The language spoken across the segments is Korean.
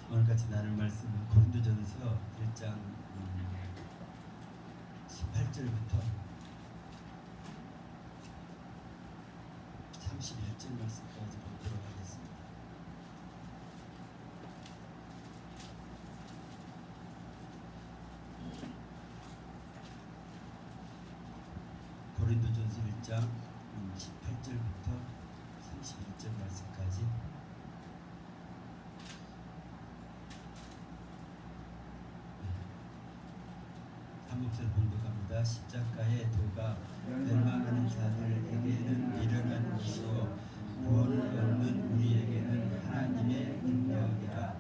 오늘 같이 나눌 말씀은 고린도전서 1장 18절부터 31절 말씀까지 보도록 하겠습니다. 고린도전서 1장 18절부터 31절 말씀까지. 한 목소리 봉독합니다. 십자가의 도가 멸망하는 자들에게는 미련한 것이요 구원을 얻는 우리에게는 하나님의 능력이라.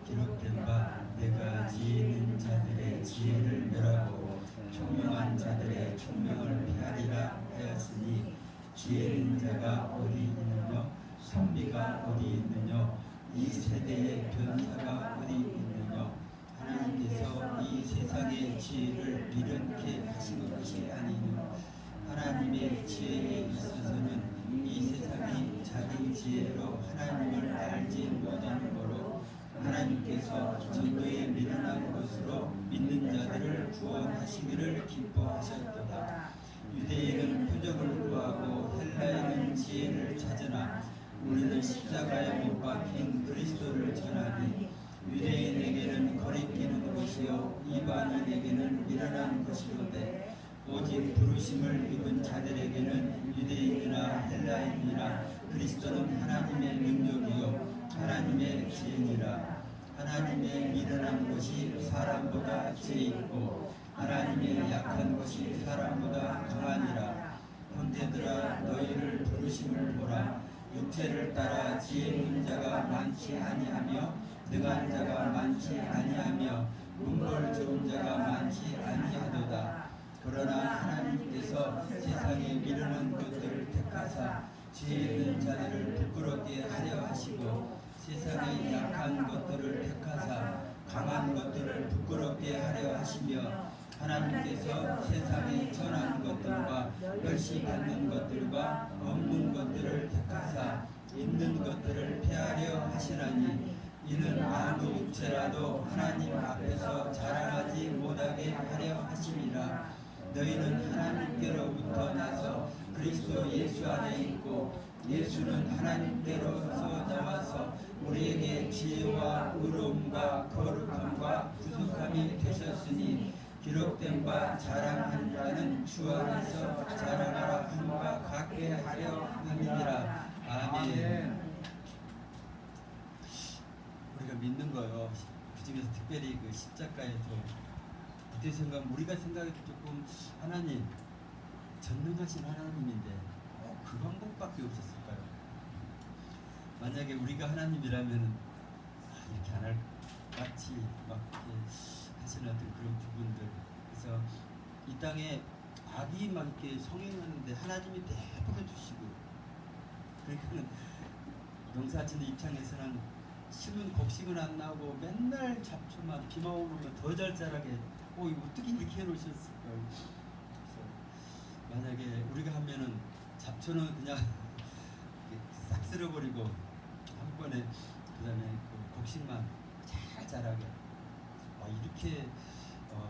기록된 바 내가 지혜 있는 자들의 지혜를 멸하고 총명한 자들의 총명을 피하리라 하였으니, 지혜 있는 자가 어디 있느냐, 선비가 어디 있느냐, 이 세대의 변사가 어디 있느냐. 하나님께서 이 세상의 지혜를 미련케 하신 것이 아니뇨. 하나님의 지혜에 있어서는 이 세상이 자기 지혜로 하나님을 알지 못하는 거로, 하나님께서 전도에 미련한 것으로 믿는 자들을 구원하시기를 기뻐하셨도다. 유대인은 표적을 구하고 헬라인은 지혜를 찾으나 우리는 십자가에 못 박힌 그리스도를 전하니, 유대인에게는 거리끼는 것이요 이방인에게는 미련한 것이로되, 오직 부르심을 입은 자들에게는 유대인이나 헬라인이나 그리스도는 하나님의 능력이요 하나님의 지혜니라. 하나님의 미련한 것이 사람보다 지혜있고 하나님의 약한 것이 사람보다 강하니라. 형제들아, 너희를 부르심을 보라. 육체를 따라 지혜 있는 자가 많지 아니하며 능한 자가 많지 아니하며 문벌 좋은 자가 많지 아니하도다. 그러나 하나님께서 세상에 미련한 것들을 택하사 지혜 있는 자들을 부끄럽게 하려 하시고, 세상에 약한 것들을 택하사 강한 것들을 부끄럽게 하려 하시며, 하나님께서 세상에 천한 것들과 멸시받는 것들과 없는 것들을 택하사 있는 것들을 폐하려 하시나니, 이는 아무 육체라도 하나님 앞에서 자랑하지 못하게 하려 하심이라. 너희는 하나님께로부터 나서 그리스도 예수 안에 있고, 예수는 하나님께로서 나와서 우리에게 지혜와 의로움과 거룩함과 구속함이 되셨으니, 기록된 바 자랑하는 자는 주 안에서 자랑하라 함과 같게 하려 함이니라. 아멘. 우리가 믿는 거요, 그 중에서 특별히 그 십자가에서 어떻게 생각하면, 우리가 생각해도 조금 하나님 전능하신 하나님인데 그 방법밖에 없었을까요? 만약에 우리가 하나님이라면 이렇게 안 할 같이 막 이렇게 하시는 어떤 그런 부분들. 그래서 이 땅에 악이 막 이렇게 성행하는데 하나님이 내버려 두시고, 그러니까 농사짓는 입장에서는 심은 곡식은 안 나오고 맨날 잡초만, 비만 오면 더 잘 자라게 이거 어떻게 이렇게 해놓으셨을까요? 그래서 만약에 우리가 하면은 잡초는 그냥 싹 쓸어버리고 한 번에, 그 다음에 그 곡식만 잘 자라게 이렇게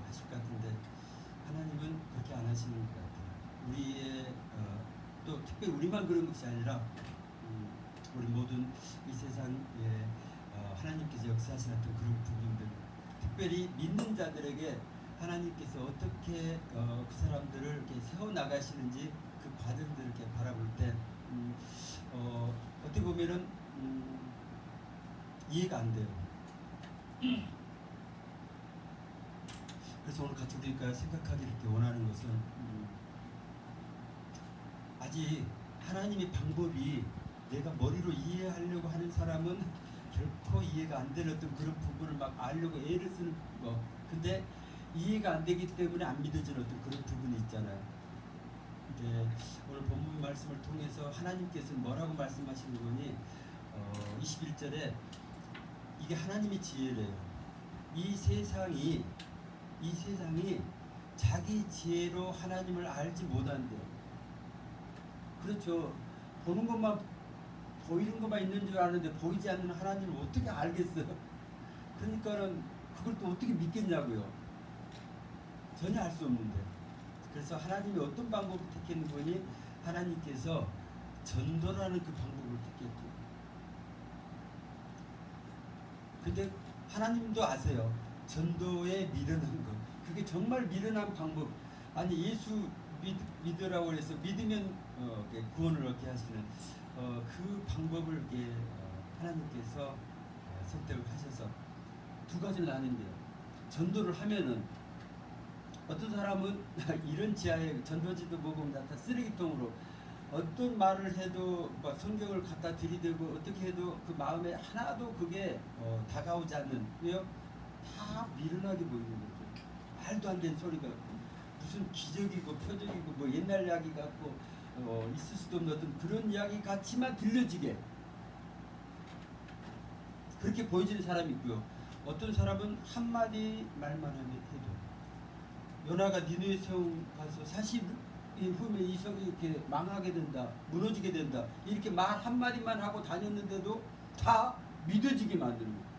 하실 것 같은데, 하나님은 그렇게 안 하시는 것 같아요. 우리의 또 특별히 우리만 그런 것이 아니라 우리 모든 이 세상에 하나님께서 역사하시는 어떤 그런 부분들, 특별히 믿는 자들에게 하나님께서 어떻게 그 사람들을 이렇게 세워 나가시는지, 그 과정들을 이렇게 바라볼 때 어떻게 보면은 이해가 안 돼요. 그래서 오늘 같이 우리가 생각하기 이렇게 원하는 것은, 아직 하나님의 방법이 내가 머리로 이해하려고 하는 사람은 결코 이해가 안 되는 어떤 그런 부분을 막 알려고 애를 쓰는 거. 근데 이해가 안 되기 때문에 안 믿어지는 어떤 그런 부분이 있잖아요. 이제 오늘 본문 말씀을 통해서 하나님께서 뭐라고 말씀하시는 거니, 21절에 이게 하나님의 지혜래요. 이 세상이 자기 지혜로 하나님을 알지 못한대요. 그렇죠. 보는 것만, 보이는 것만 있는 줄 아는데 보이지 않는 하나님을 어떻게 알겠어요? 그러니까는 그걸 또 어떻게 믿겠냐고요. 전혀 알 수 없는데. 그래서 하나님이 어떤 방법을 택했는 거니? 하나님께서 전도라는 그 방법을 택했죠. 근데 하나님도 아세요. 전도에 미련한 것. 그게 정말 미련한 방법. 아니 예수 믿으라고 해서 믿으면 구원을 얻게 하시는 그 방법을 하나님께서 선택을 하셔서 두 가지를 나눈대요. 전도를 하면은 어떤 사람은 이런 지하에 전도지도 보고 다 쓰레기통으로 어떤 말을 해도 막 성경을 갖다 들이대고 어떻게 해도 그 마음에 하나도 그게 다가오지 않는, 왜요? 다 미련하게 보이는 거죠. 말도 안 되는 소리 같고 무슨 기적이고 표적이고 뭐 옛날 이야기 같고 있을 수도 없는 어떤 그런 이야기 같지만 들려지게 그렇게 보여지는 사람이 있고요. 어떤 사람은 한마디 말만 하면 해도, 요나가 니느웨 성 가서 40일 후에 이 성이 이렇게 망하게 된다, 무너지게 된다, 이렇게 말 한마디만 하고 다녔는데도 다 믿어지게 만드는 거예요.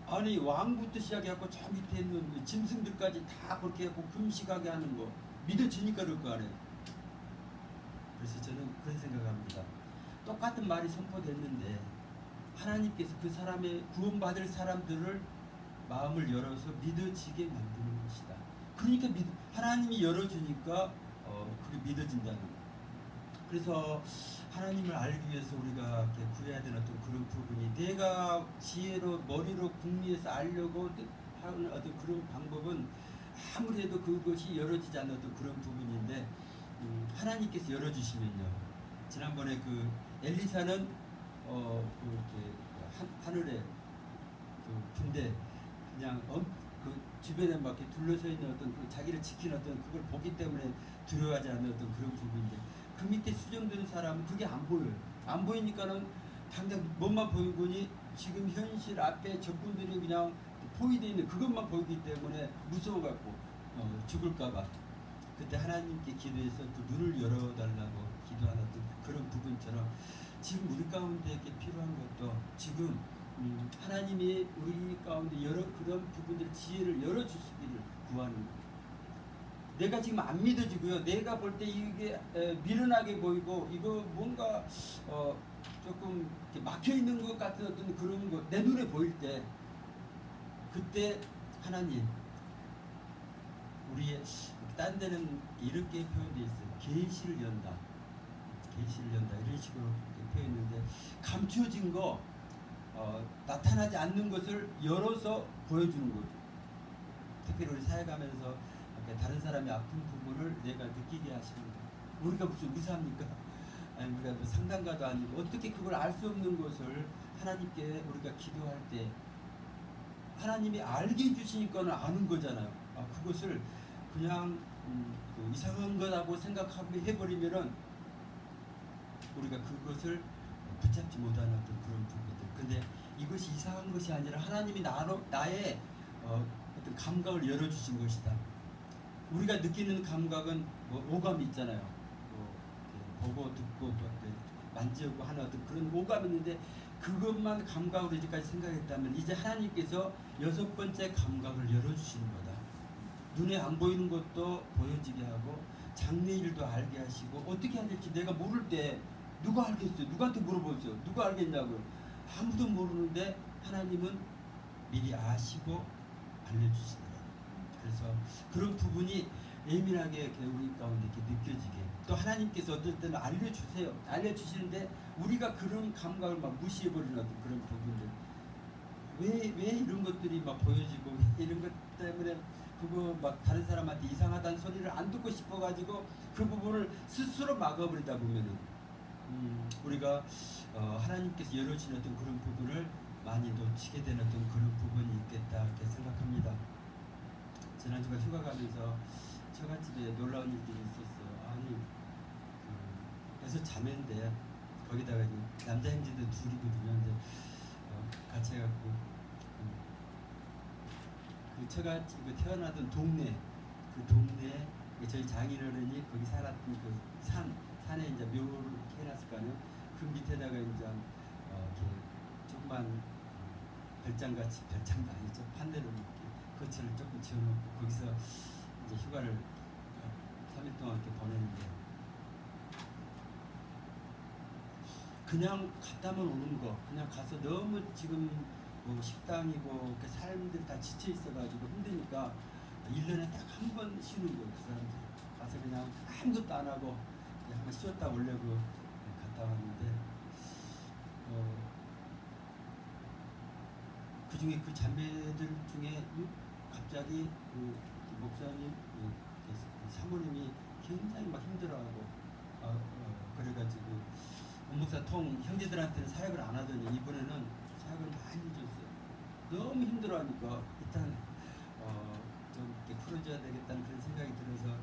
아니 왕부터 시작해갖고 저 밑에 있는 짐승들까지 다 그렇게 하고 금식하게 하는 거 믿어지니까 그럴 거 아니에요. 그래서 저는 그런 생각합니다. 똑같은 말이 선포됐는데 하나님께서 그 사람의 구원받을 사람들을 마음을 열어서 믿어지게 만드는 것이다. 그러니까 하나님이 열어주니까 그게 믿어진다는 거예요. 그래서 하나님을 알기 위해서 우리가 구해야 되는 어떤 그런 부분이, 내가 지혜로 머리로 궁리해서 알려고 하는 어떤 그런 방법은 아무래도 그것이 열어지지 않는 어떤 그런 부분인데 하나님께서 열어주시면요. 지난번에 그 엘리사는 하늘에 그 군대 그냥 그 주변에 막 이렇게 둘러서 있는 어떤 그 자기를 지키는 어떤 그걸 보기 때문에 두려워하지 않는 어떤 그런 부분인데, 그 밑에 수정되는 사람은 그게 안 보여요. 안 보이니까는 당장 뭐만 보이고니 지금 현실 앞에 적군들이 그냥 포위되어 있는 그것만 보이기 때문에 무서워갖고 죽을까봐 그때 하나님께 기도해서 그 눈을 열어달라고 기도하는 그런 부분처럼 지금 우리 가운데 필요한 것도 지금 하나님이 우리 가운데 그런 부분들 지혜를 열어주시기를 구하는 거예요. 내가 지금 안 믿어지고요. 내가 볼 때 이게 미련하게 보이고 이거 뭔가 조금 막혀 있는 것 같은 어떤 그런 거 내 눈에 보일 때, 그때 하나님, 우리의 딴 데는 이렇게 표현되어 있어요. 계시를 연다. 계시를 연다. 이런 식으로 표현했는데 감추어진 거, 나타나지 않는 것을 열어서 보여주는 거죠. 특별히 우리 사역하면서 다른 사람의 아픈 부분을 내가 느끼게 하시는 거예요. 우리가 무슨 의사입니까? 아니 우리가 뭐 상담가도 아니고 어떻게 그걸 알 수 없는 것을 하나님께 우리가 기도할 때 하나님이 알게 해주시니까는 아는 거잖아요. 그것을 그냥 그 이상한 거라고 생각하고 해버리면은 우리가 그것을 붙잡지 못하는 어떤 그런 부분들. 근데 이것이 이상한 것이 아니라 하나님이 나의 어떤 감각을 열어주신 것이다. 우리가 느끼는 감각은 뭐 오감이 있잖아요. 보고 듣고 만지고 하는 어떤 그런 오감이 있는데 그것만 감각으로 이제까지 생각했다면 이제 하나님께서 6번째 감각을 열어주시는 거다. 눈에 안 보이는 것도 보여지게 하고 장래일도 알게 하시고 어떻게 해야 될지 내가 모를 때 누가 알겠어요? 누구한테 물어보세요? 누가 알겠냐고요? 아무도 모르는데 하나님은 미리 아시고 알려주시더라고요. 그래서 그런 부분이 예민하게 우리 가운데 이렇게 느껴지게, 또 하나님께서 어떨 때는 알려주세요. 알려주시는데 우리가 그런 감각을 막 무시해버리는 어떤 그런 부분들, 왜 이런 것들이 막 보여지고 이런 것 때문에 그거 막 다른 사람한테 이상하다는 소리를 안 듣고 싶어가지고 그 부분을 스스로 막아버리다 보면은 우리가 하나님께서 열어주신 어떤 그런 부분을 많이 놓치게 되는 어떤 그런 부분이 있겠다 이렇게 생각합니다. 지난주가 휴가 가면서 처갓집에 놀라운 일들이 있었어요. 아니 그래서 자매인데 거기다가 남자 형제들 둘이거든요. 이제 같이 해갖고 그 처갓집 태어나던 동네, 그 동네에 저희 장인어른이 거기 살았던 그 산에 이제 묘를 해놨을 거 아니에요. 그 밑에다가 이제 이렇게 조그만 별장같이 별장도 아니죠. 판대로 이렇게 거처를 조금 지어놓고 거기서 이제 휴가를 3일 동안 이렇게 보내는데 그냥 갔다만 오는 거 그냥 가서 너무 지금 뭐 식당이고 그 사람들이 다 지쳐 있어가지고 힘드니까 1년에 딱 한 번 쉬는 거예요. 그 사람들 가서 그냥 아무것도 안 하고 그냥 한번 쉬었다 오려고 갔다 왔는데 그 중에 그 자매들 중에 갑자기 그 목사님 그 사모님이 굉장히 막 힘들어하고 그래가지고 목사 통 형제들한테는 사역을 안 하더니 이번에는 사역을 많이 해줬어요. 너무 힘들어하니까 일단 좀 이렇게 풀어줘야 되겠다는 그런 생각이 들어서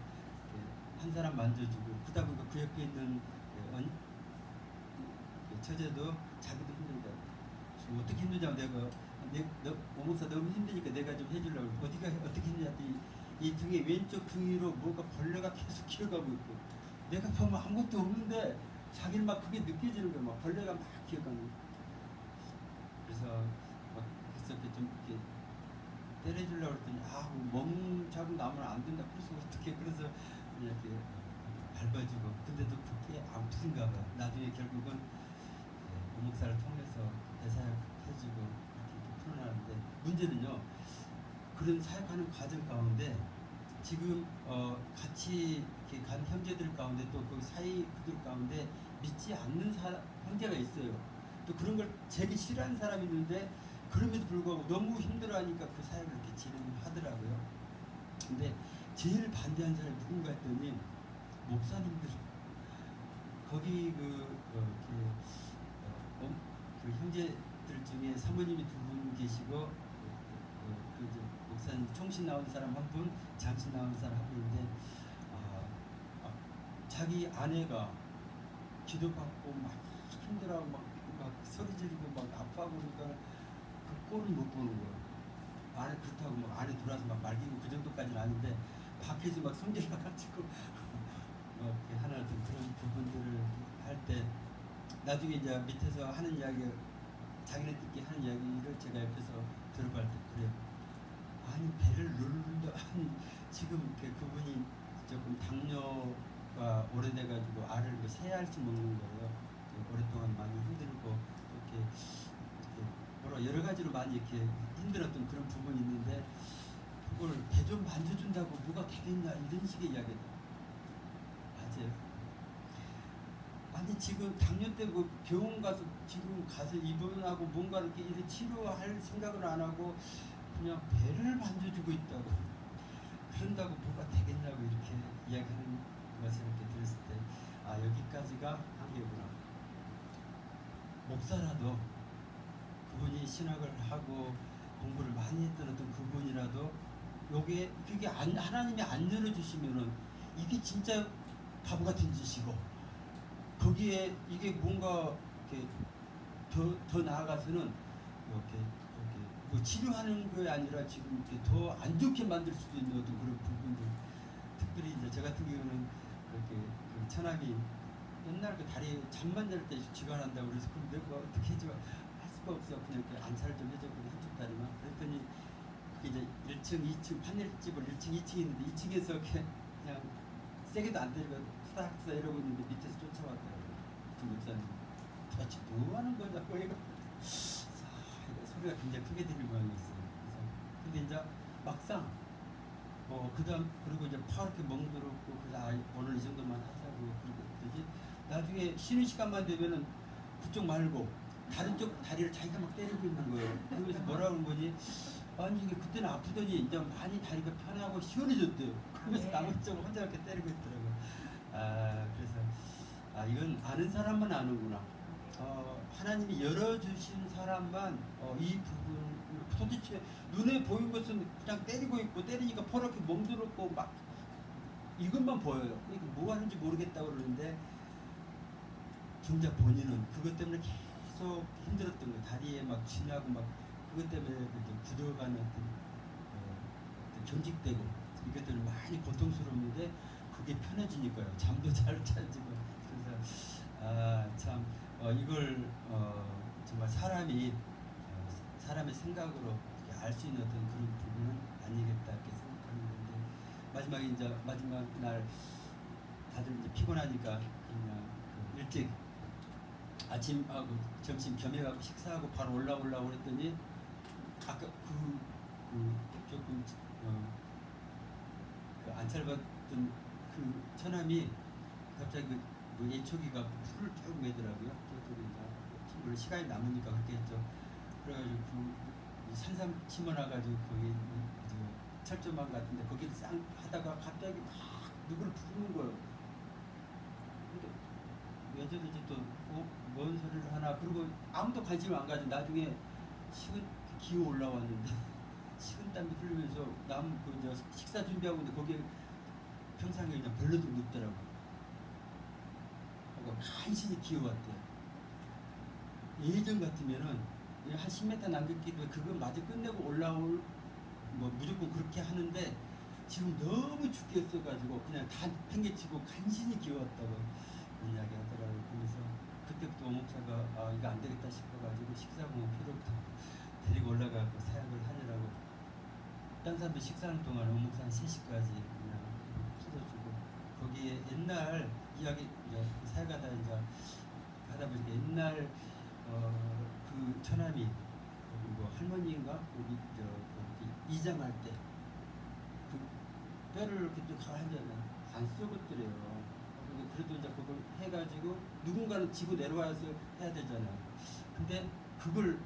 한 사람 만져주고 그러다 보니까 그 옆에 있는 처제도 자기도 힘들다. 어떻게 힘드냐고 내가 목사 너무 힘드니까 내가 좀 해주려고 어디가 어떻게 힘드냐 이 등에 왼쪽 등 위로 뭐가 벌레가 계속 기어가고 있고 내가 보면 아무것도 없는데 자기는 막 그게 느껴지는 거야. 막 벌레가 막 기어가는 거야. 그래서 막 그렇게 좀 이렇게 때려주려고 했더니 멍자국 나면 안 된다. 그래서 어떻게 그래서 이렇게 밟아주고 근데도 그게 아프신가 봐. 나중에 결국은 목사를 통해서 대사역 해주고 이렇게 풀어나는데 문제는요. 그런 사역하는 과정 가운데 지금 같이 이렇게 간 형제들 가운데 또 그 사이 그들 가운데 믿지 않는 형제가 있어요. 또 그런 걸 되게 싫어하는 사람이 있는데 그럼에도 불구하고 너무 힘들어하니까 그 사역을 이렇게 진행하더라고요. 근데 제일 반대한 사람이 누군가 했더니 목사님들 거기 그 형제들 중에 사모님이 두 분 계시고 이제 목사님 총신 나온 사람 한 분, 장신 나온 사람 한 분인데 자기 아내가 기도받고 막 힘들어하고 막 소리 지르고 막 아파하고 그러니까 그 꼴을 못 보는 거예요. 안에 그렇다고 막 안에 들어와서 막 말리고 그 정도까지는 아닌데 밖에서 막 성질 나가지고 이렇게 하는 그런 부분들을 할 때 나중에 이제 밑에서 하는 이야기 자기네들끼리 하는 이야기를 제가 옆에서 들어갈 때 그래요. 아니 배를 누르는데 지금 그분이 조금 당뇨가 오래돼가지고 알을 세 알씩 먹는 거예요. 오랫동안 많이 힘들고 이렇게 여러 가지로 많이 이렇게 힘들었던 그런 부분이 있는데 그걸 배 좀 만져준다고 뭐가 되겠냐 이런 식의 이야기다. 맞아요. 아니 지금 당뇨 때 뭐 병원 가서 지금 가서 입원하고 뭔가 이렇게 치료할 생각을 안 하고 그냥 배를 만져주고 있다고 그런다고 뭐가 되겠냐고 이렇게 이야기하는 것을 이렇게 들었을 때 여기까지가 한계구나. 목사라도 그분이 신학을 하고 공부를 많이 했던 어떤 그분이라도 그게 하나님이 안 열어주시면은 이게 진짜 바보 같은 짓이고 거기에 이게 뭔가 이렇게 더 나아가서는 이렇게 뭐 치료하는 게 아니라 지금 이렇게 더 안 좋게 만들 수도 있는 어떤 그런 부분들. 특별히 이제 저 같은 경우는 그렇게 그 처남이 옛날 그 다리 잠만 잘 때 쥐관한다고 그래서 그럼 내가 어떻게 해줘 할 수가 없어. 그냥 이렇게 안차를 좀 해줬거든 한쪽 다리만. 그랬더니 그게 이제 1층, 2층 판넬집을 1층, 2층 있는데 2층에서 이렇게 그냥 세게도 안 때리고 투닥투닥 이러고 있는데 밑에서 쫓아왔더라고요. 그 목사님 도대체 뭐 하는 거냐고 이거 소리가 굉장히 크게 들릴 모양이었어요. 그래서 근데 이제 막상 그리고 이제 파랗게 멍들었고 그래서 오늘 이 정도만 하자고 그리고 그러지 나중에 쉬는 시간만 되면은 그쪽 말고 다른 쪽 다리를 자기가 막 때리고 있는 거예요. 그러면서 뭐라고 하는 거지? 아니 이게 그때는 아프더니 이제 많이 다리가 편하고 시원해졌대요. 그러면서 나머지 쪽을 혼자 이렇게 때리고 있더라고요. 그래서 이건 아는 사람만 아는구나. 하나님이 열어주신 사람만 이 부분 도대체 눈에 보인 것은 그냥 때리고 있고 때리니까 퍼렇게 멍들었고 막 이것만 보여요. 그러니까 뭐 하는지 모르겠다고 그러는데 정작 본인은 그것 때문에 계속 힘들었던 거 다리에 막 쥐나고 막 그것 때문에 굳어가는 어떤 경직되고 이것 때문에 많이 고통스러운데 그게 편해지니까요. 잠도 잘 자지고 그래서 참 이걸 정말 사람이 사람의 생각으로 알 수 있는 어떤 그런 부분은 아니겠다 이렇게 생각하는 건데 마지막에 이제 마지막 날 다들 이제 피곤하니까 그냥 일찍 아침하고 점심 겸해가고 식사하고 바로 올라오려고 그랬더니 아까 조금 그 안찰받던 그 처남이 갑자기 뭐 예초기가 풀을 쭉 매더라고요. 저쪽에 이제 물론 시간이 남으니까 그렇게 했죠. 그래가지고 그 산삼 심어놔가지고 거기 철조망 같은데 거기를 싹 하다가 갑자기 막 누구를 부르는 거예요. 근데 왜 저러지 또뭔 소리를 하나 그리고 아무도 관심을 안 가지고 나중에 식은 기어 올라왔는데 식은땀이 흐르면서 남 그 이제 식사 준비하고 있는데 거기에 평상에 그냥 별로도 눕더라고. 그러니까 간신히 기어왔대요. 예전 같으면은 한 10m 남겼기도 그거 마저 끝내고 올라올 뭐 무조건 그렇게 하는데 지금 너무 죽겠어가지고 그냥 다 팽개치고 간신히 기어왔다고 이야기 하더라고요. 그래서 그때부터 오목사가 아 이거 안 되겠다 싶어가지고 식사공원 필요 없다고 데리고 올라가고 사역을 하느라고 딴 사람들 식사하는 동안 오목사 한 3시까지 그냥 풀어주고 거기에 옛날 이야기 이제 사역하다 이제 하다 보니까 옛날 그 처남이 뭐 할머니인가 거기 거기 이장할 때 그 뼈를 이렇게 쭉 하잖아요. 안 썩었더래요. 그래도 이제 그걸 해가지고 누군가는 지고 내려와서 해야 되잖아요. 근데 그걸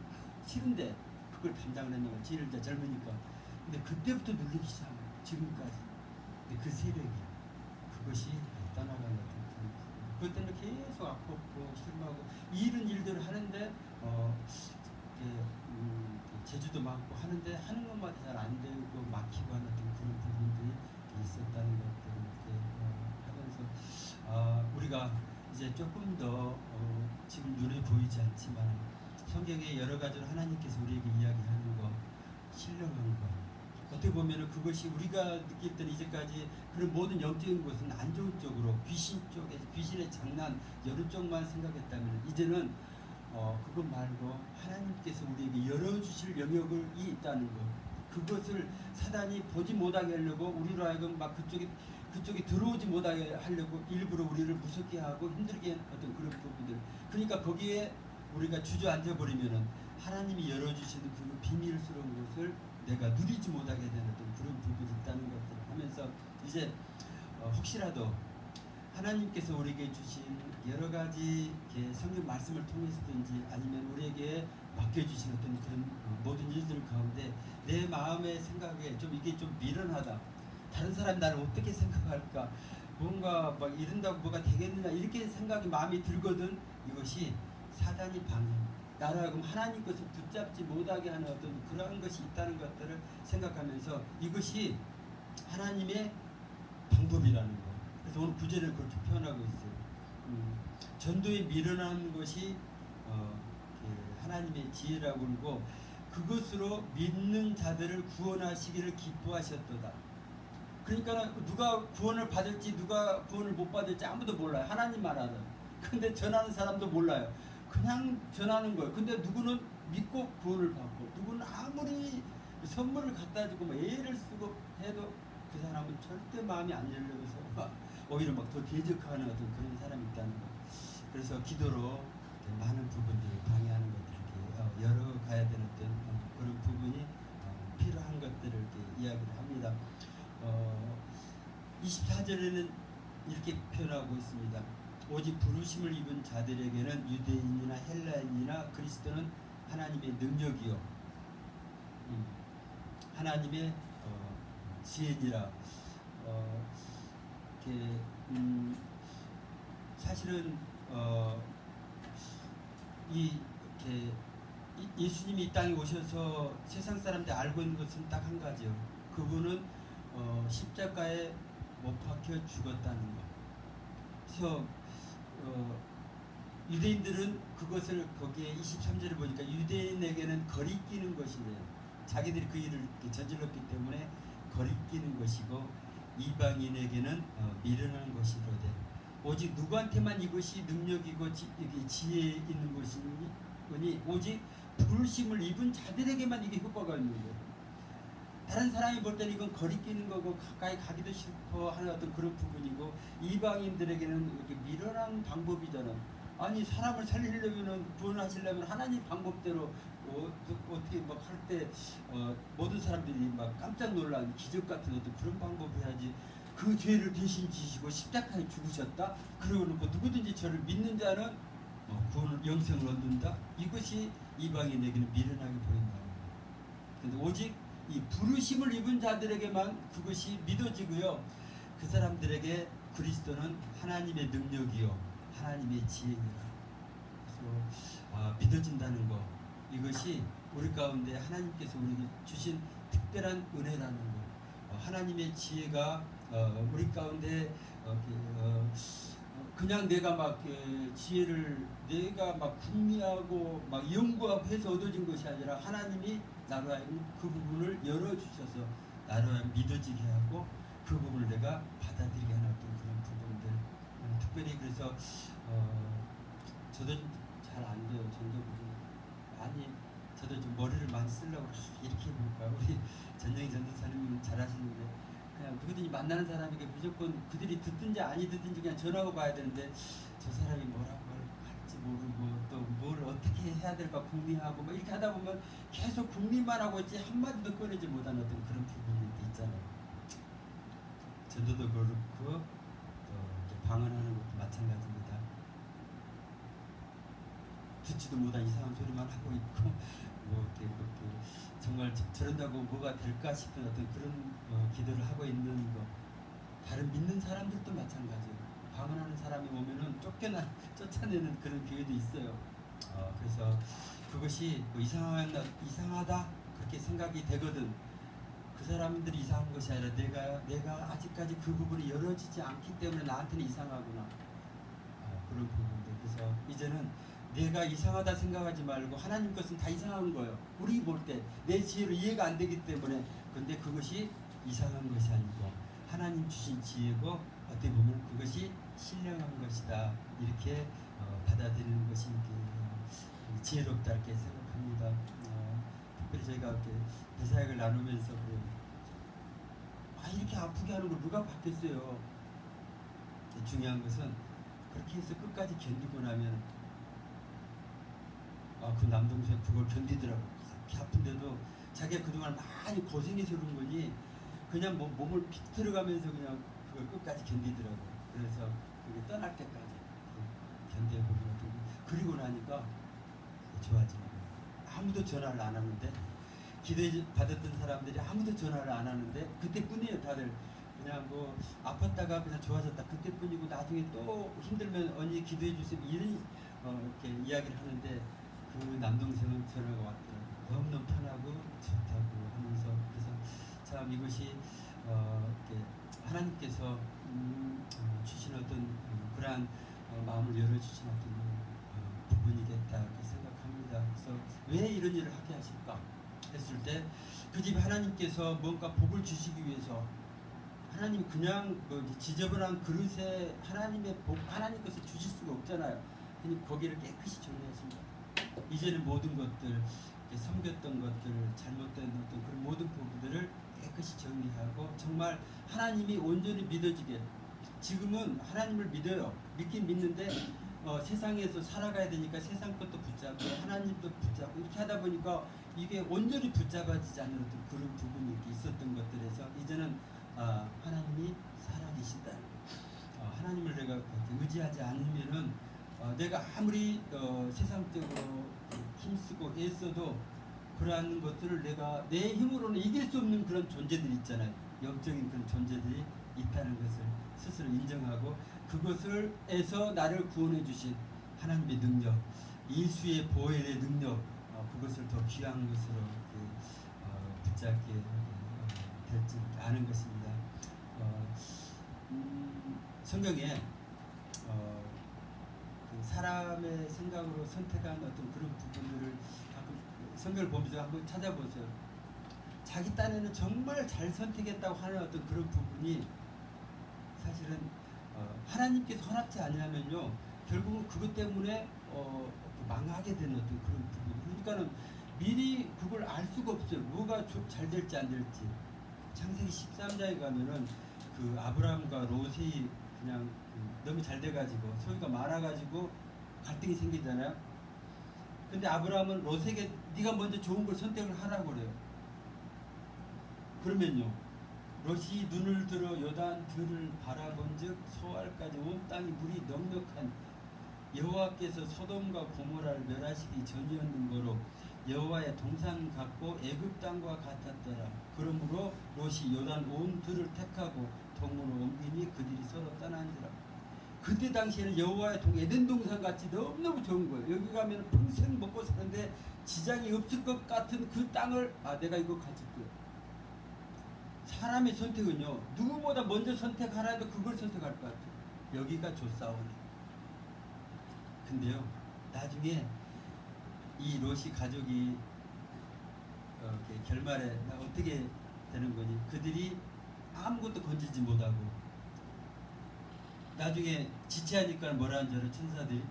싫은데 그걸 담당을 했는 거야. 지를 이제 젊으니까. 근데 그때부터 눌리기 시작한 거야. 지금까지. 근데 그 새벽이야. 그것이 떠나가는 거야. 그것 때문에 계속 아팠고 실망하고 이런 일들을 하는데 제주도 많고 하는데 하는 것마다 잘 안 되고 막히고 하는 그런 부분들이 있었다는 것들을 이렇게 하면서 우리가 이제 조금 더 지금 눈에 보이지 않지만 성경에 여러 가지로 하나님께서 우리에게 이야기하는 거 신령한 거 어떻게 보면은 그것이 우리가 느낄 때는 이제까지 그런 모든 영적인 것은 안 좋은 쪽으로 귀신 쪽에 귀신의 장난 여러 쪽만 생각했다면 이제는 그것 말고 하나님께서 우리에게 열어주실 영역이 있다는 것 그것을 사단이 보지 못하게 하려고 우리로 하여금 막 그쪽에 들어오지 못하게 하려고 일부러 우리를 무섭게 하고 힘들게 하는 어떤 그런 부분들 그러니까 거기에 우리가 주저앉아 버리면은 하나님이 열어주시는 그 비밀스러운 것을 내가 누리지 못하게 되는 어떤 그런 부분이 있다는 것들을 하면서 이제 혹시라도 하나님께서 우리에게 주신 여러 가지 성경 말씀을 통해서든지 아니면 우리에게 맡겨주신 어떤 그런 모든 일들 가운데 내 마음의 생각에 좀 이게 좀 미련하다. 다른 사람이 나를 어떻게 생각할까? 뭔가 막 이른다고 뭐가 되겠느냐 이렇게 생각이 마음이 들거든. 이것이 사단이 방해. 나라고 하나님 것을 붙잡지 못하게 하는 어떤 그러한 것이 있다는 것들을 생각하면서 이것이 하나님의 방법이라는 거. 그래서 오늘 구절을 그렇게 표현하고 있어요. 전도에 미련한 것이 하나님의 지혜라고 그러고 그것으로 믿는 자들을 구원하시기를 기뻐하셨도다. 그러니까 누가 구원을 받을지 누가 구원을 못 받을지 아무도 몰라요. 하나님만 알아요. 근데 전하는 사람도 몰라요. 그냥 전하는 거예요. 근데 누구는 믿고 구원을 받고 누구는 아무리 선물을 갖다 주고 뭐 애를 쓰고 해도 그 사람은 절대 마음이 안 열려서 오히려 막 더 대적하는 어떤 그런 사람이 있다는 거. 그래서 기도로 많은 부분들을 방해하는 것들을 열어가야 되는 어떤 그런 부분이 필요한 것들을 이렇게 이야기를 합니다. 24절에는 이렇게 표현하고 있습니다. 오직 부르심을 입은 자들에게는 유대인이나 헬라인이나 그리스도는 하나님의 능력이요 하나님의 지혜니라. 사실은 예수님이 이 땅에 오셔서 세상 사람들이 알고 있는 것은 딱 한 가지요. 그분은 십자가에 못 박혀 죽었다는 것. 그래서 유대인들은 그것을 거기에 23절을 보니까 유대인에게는 거리끼는 것이래요. 자기들이 그 일을 저질렀기 때문에 거리끼는 것이고 이방인에게는 미련한 것이로되 오직 누구한테만 이것이 능력이고 지혜에 있는 것이니 오직 부르심을 입은 자들에게만 이게 효과가 있는 거예요. 다른 사람이 볼 때는 이건 거리끼는 거고 가까이 가기도 싫고 하는 어떤 그런 부분이고, 이방인들에게는 이렇게 미련한 방법이잖아. 아니 사람을 살리려면은 구원하시려면 하나님 방법대로 어떻게 막 할 때 모든 사람들이 막 깜짝 놀란 기적 같은 어떤 그런 방법을 해야지. 그 죄를 대신 지시고 십자가에 죽으셨다. 그러고 놓고 누구든지 저를 믿는 자는 구원을 영생을 얻는다. 이것이 이방인에게는 미련하게 보인다. 근데 오직 이 부르심을 입은 자들에게만 그것이 믿어지고요. 그 사람들에게 그리스도는 하나님의 능력이요 하나님의 지혜니라. 그래서 믿어진다는 것, 이것이 우리 가운데 하나님께서 우리에게 주신 특별한 은혜라는 것. 하나님의 지혜가 우리 가운데 그냥 내가 막 지혜를 내가 막 궁리하고 막 연구하고 해서 얻어진 것이 아니라, 하나님이 나로 하여금 그 부분을 열어주셔서 나로 하여금 믿어지게 하고 그 부분을 내가 받아들이게 하는 어떤 그런 부분들. 특별히 그래서 저도 잘 안 돼요. 전도 부분 많이, 저도 좀 머리를 많이 쓰려고 이렇게 해볼까. 우리 전영희 전도사님은 잘 하시는데, 그냥 누구든지 만나는 사람에게 무조건 그들이 듣든지 아니 듣든지 그냥 전하고 가야 되는데, 저 사람이 뭐라고 할지 모르고 또 뭘 어떻게 해야 될까 궁리하고 뭐 이렇게 하다 보면 계속 궁리만 하고 있지 한마디도 꺼내지 못하는 어떤 그런 부분이 있잖아요. 전도도 그렇고 또 방언하는 것도 마찬가지입니다. 듣지도 못한 이상한 소리만 하고 있고 뭐 이렇게 정말 저런다고 뭐가 될까 싶은 어떤 그런 기도를 하고 있는 거. 다른 믿는 사람들도 마찬가지예요. 방언하는 사람이 오면은 쫓아내는 그런 교회도 있어요. 그래서 그것이 뭐 이상하다 그렇게 생각이 되거든. 그 사람들이 이상한 것이 아니라 내가 아직까지 그 부분이 열어지지 않기 때문에 나한테는 이상하구나. 그런 부분들. 그래서 이제는 내가 이상하다 생각하지 말고 하나님 것은 다 이상한 거예요. 우리 볼 때 내 지혜로 이해가 안 되기 때문에. 근데 그것이 이상한 것이 아니고 하나님 주신 지혜고, 어떻게 보면 그것이 신령한 것이다. 이렇게 받아들이는 것이 지혜롭다 이렇게 생각합니다. 특별히 저희가 이렇게 대사역을 나누면서 그래요. 이렇게 아프게 하는 걸 누가 받겠어요. 중요한 것은 그렇게 해서 끝까지 견디고 나면 그 남동생 그걸 견디더라고. 그렇게 아픈데도 자기가 그동안 많이 고생해서 그런 거니 그냥 몸을 픽 들어가면서 그냥 그걸 끝까지 견디더라고. 그래서 그게 떠날 때까지 견뎌보고, 그리고 나니까 좋아지는 거예요. 아무도 전화를 안 하는데, 기도해 받았던 사람들이 아무도 전화를 안 하는데 그때뿐이에요. 다들 그냥 뭐 아팠다가 그냥 좋아졌다 그때뿐이고, 나중에 또 힘들면 언니 기도해 주세요 이런 이렇게 이야기를 하는데, 그 남동생은 전화가 왔더라고요. 너무너무 편하고 좋다고 하면서. 그래서 참 이것이 이렇게 하나님께서 주신 어떤 그러한 마음을 열어주신 어떤 부분이겠다 이렇게 생각합니다. 그래서 왜 이런 일을 하게 하실까 했을 때, 그 집에 하나님께서 뭔가 복을 주시기 위해서, 하나님 그냥 지저분한 그릇에 하나님의 복, 하나님 것을 주실 수가 없잖아요. 그냥 거기를 깨끗이 정리하십니다. 이제는 모든 것들, 섬겼던 것들, 잘못된 어떤 그런 모든 부분들을 깨끗이 정리하고 정말 하나님이 온전히 믿어지게. 지금은 하나님을 믿어요. 믿긴 믿는데 세상에서 살아가야 되니까 세상 것도 붙잡고 하나님도 붙잡고 이렇게 하다 보니까 이게 온전히 붙잡아지지 않는 어떤 그런 부분이 이렇게 있었던 것들에서, 이제는 하나님이 살아계신다. 하나님을 내가 의지하지 않으면은 내가 아무리 세상적으로 힘쓰고 애써도 그러한 것들을 내가 내 힘으로는 이길 수 없는 그런 존재들이 있잖아요. 영적인 그런 존재들이 있다는 것을 스스로 인정하고, 그것을 에서 나를 구원해 주신 하나님의 능력, 예수의 보혈의 능력, 그것을 더 귀한 것으로 붙잡게 될지 아는 것입니다. 성경에 그 사람의 생각으로 선택한 어떤 그런 부분들을 가끔 성경을 보면서 한번 찾아보세요. 자기 딴에는 정말 잘 선택했다고 하는 어떤 그런 부분이 사실은 하나님께서 허락지 않냐면요, 결국은 그것 때문에 망하게 되는 어떤 그런 부분. 그러니까는 미리 그걸 알 수가 없어요. 뭐가 잘 될지 안 될지. 창세기 13장에 가면은 그 아브라함과 롯이 그냥 너무 잘 돼가지고 소유가 많아가지고 갈등이 생기잖아요. 근데 아브라함은 롯에게 네가 먼저 좋은 걸 선택을 하라고 그래요. 그러면요, 롯이 눈을 들어 요단 들을 바라본즉 소알까지 온 땅이 물이 넉넉한 여호와께서 소돔과 고모라를 멸하시기 전이었는 거로 여호와의 동산 같고 애굽 땅과 같았더라. 그러므로 롯이 요단 온 들을 택하고 동으로 옮기니 그들이 서로 떠난지라. 그때 당시에는 여호와의 에덴 동산 같이 너무너무 좋은 거예요. 여기 가면 평생 먹고 사는데 지장이 없을 것 같은 그 땅을 내가 이거 가질게요. 사람의 선택은요, 누구보다 먼저 선택하라 해도 그걸 선택할 것 같아요. 여기가 좋사오니. 근데요, 나중에 이 롯이 가족이 결말에 어떻게 되는 거니? 그들이 아무것도 건지지 못하고 나중에 지체하니까 뭐라 한 줄 알아? 천사들이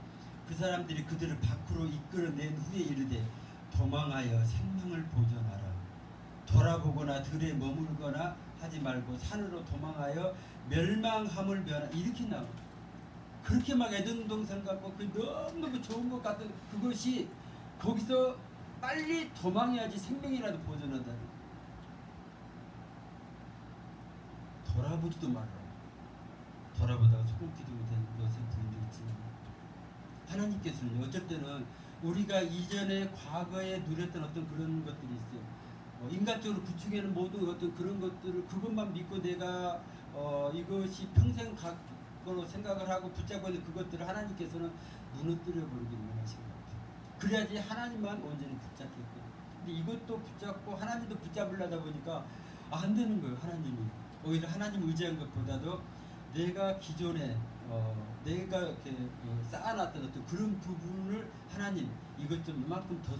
그 사람들이 그들을 밖으로 이끌어낸 후에 이르되 도망하여 생명을 보존하라. 돌아보거나 들에 머물거나 하지 말고 산으로 도망하여 멸망함을 면하. 이렇게 나와. 그렇게 막 에덴 동산 같고 그 너무너무 좋은 것 같은 그것이 거기서 빨리 도망해야지 생명이라도 보존하다. 돌아보지도 말라. 돌아보다가 소금기도 된 것의 부인도 있지만 하나님께서는 어쩔 때는 우리가 이전에 과거에 누렸던 어떤 그런 것들이 있어요. 인간적으로 구축에는 모든 어떤 그런 것들을 그것만 믿고 내가 이것이 평생 각으로 생각을 하고 붙잡고 있는 그것들을 하나님께서는 무너뜨려 버리기를 원하시는 것 같아요. 그래야지 하나님만 온전히 붙잡겠고. 근데 이것도 붙잡고 하나님도 붙잡으려다 보니까 안 되는 거예요. 하나님이 오히려 하나님 의지한 것보다도 내가 기존에 내가 이렇게 쌓아놨던 어떤 그런 부분을 하나님 이것 좀 이만큼 더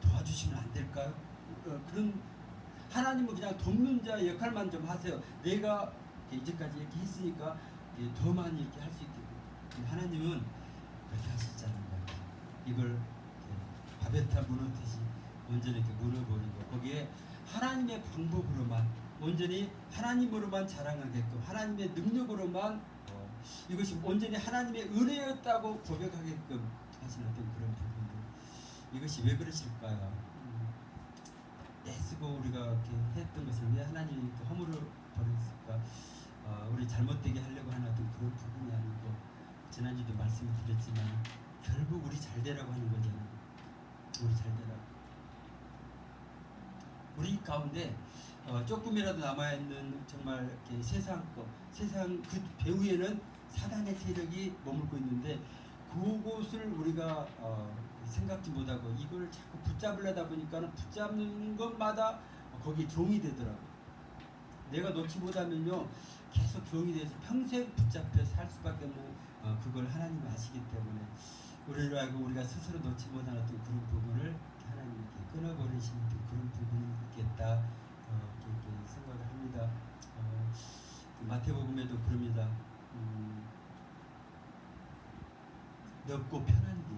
도와주시면 안 될까요? 그런 하나님은 그냥 돕는 자 역할만 좀 하세요. 내가 이제까지 이렇게 했으니까 더 많이 이렇게 할 수 있게. 하나님은 그렇게 하시지 않는 것 같아요. 이걸 바베타 무너뜨시 온전히 이렇게 무너버리고 거기에 하나님의 방법으로만 온전히 하나님으로만 자랑하게끔 하나님의 능력으로만 이것이 온전히 하나님의 은혜였다고 고백하게끔 하시는 어떤 그런 부분들. 이것이 왜 그러실까요? 애쓰고 우리가 이렇게 했던 것을 왜 하나님이 이렇게 허물어 버렸을까? 우리 잘못되게 하려고 하는 어떤 그런 부분이 아니고 지난주도 말씀을 드렸지만 결국 우리 잘 되라고 하는 거잖아요. 우리 잘 되라고. 우리 가운데 조금이라도 남아있는 정말 이렇게 세상 그 배후에는 사단의 세력이 머물고 있는데 그곳을 우리가 생각지 못하고 이걸 자꾸 붙잡으려다 보니까 붙잡는 것마다 거기 종이 되더라고요. 내가 놓지 못하면요 계속 종이 돼서 평생 붙잡혀 살 수밖에 없는 그걸 하나님이 아시기 때문에 우리를 알고 우리가 스스로 놓지 못한 어떤 그런 부분을 하나님이 이렇게 끊어버리시는 그런 부분이 있겠다 이렇게 생각을 합니다. 마태복음에도 그럽니다. 넓고 편한 길.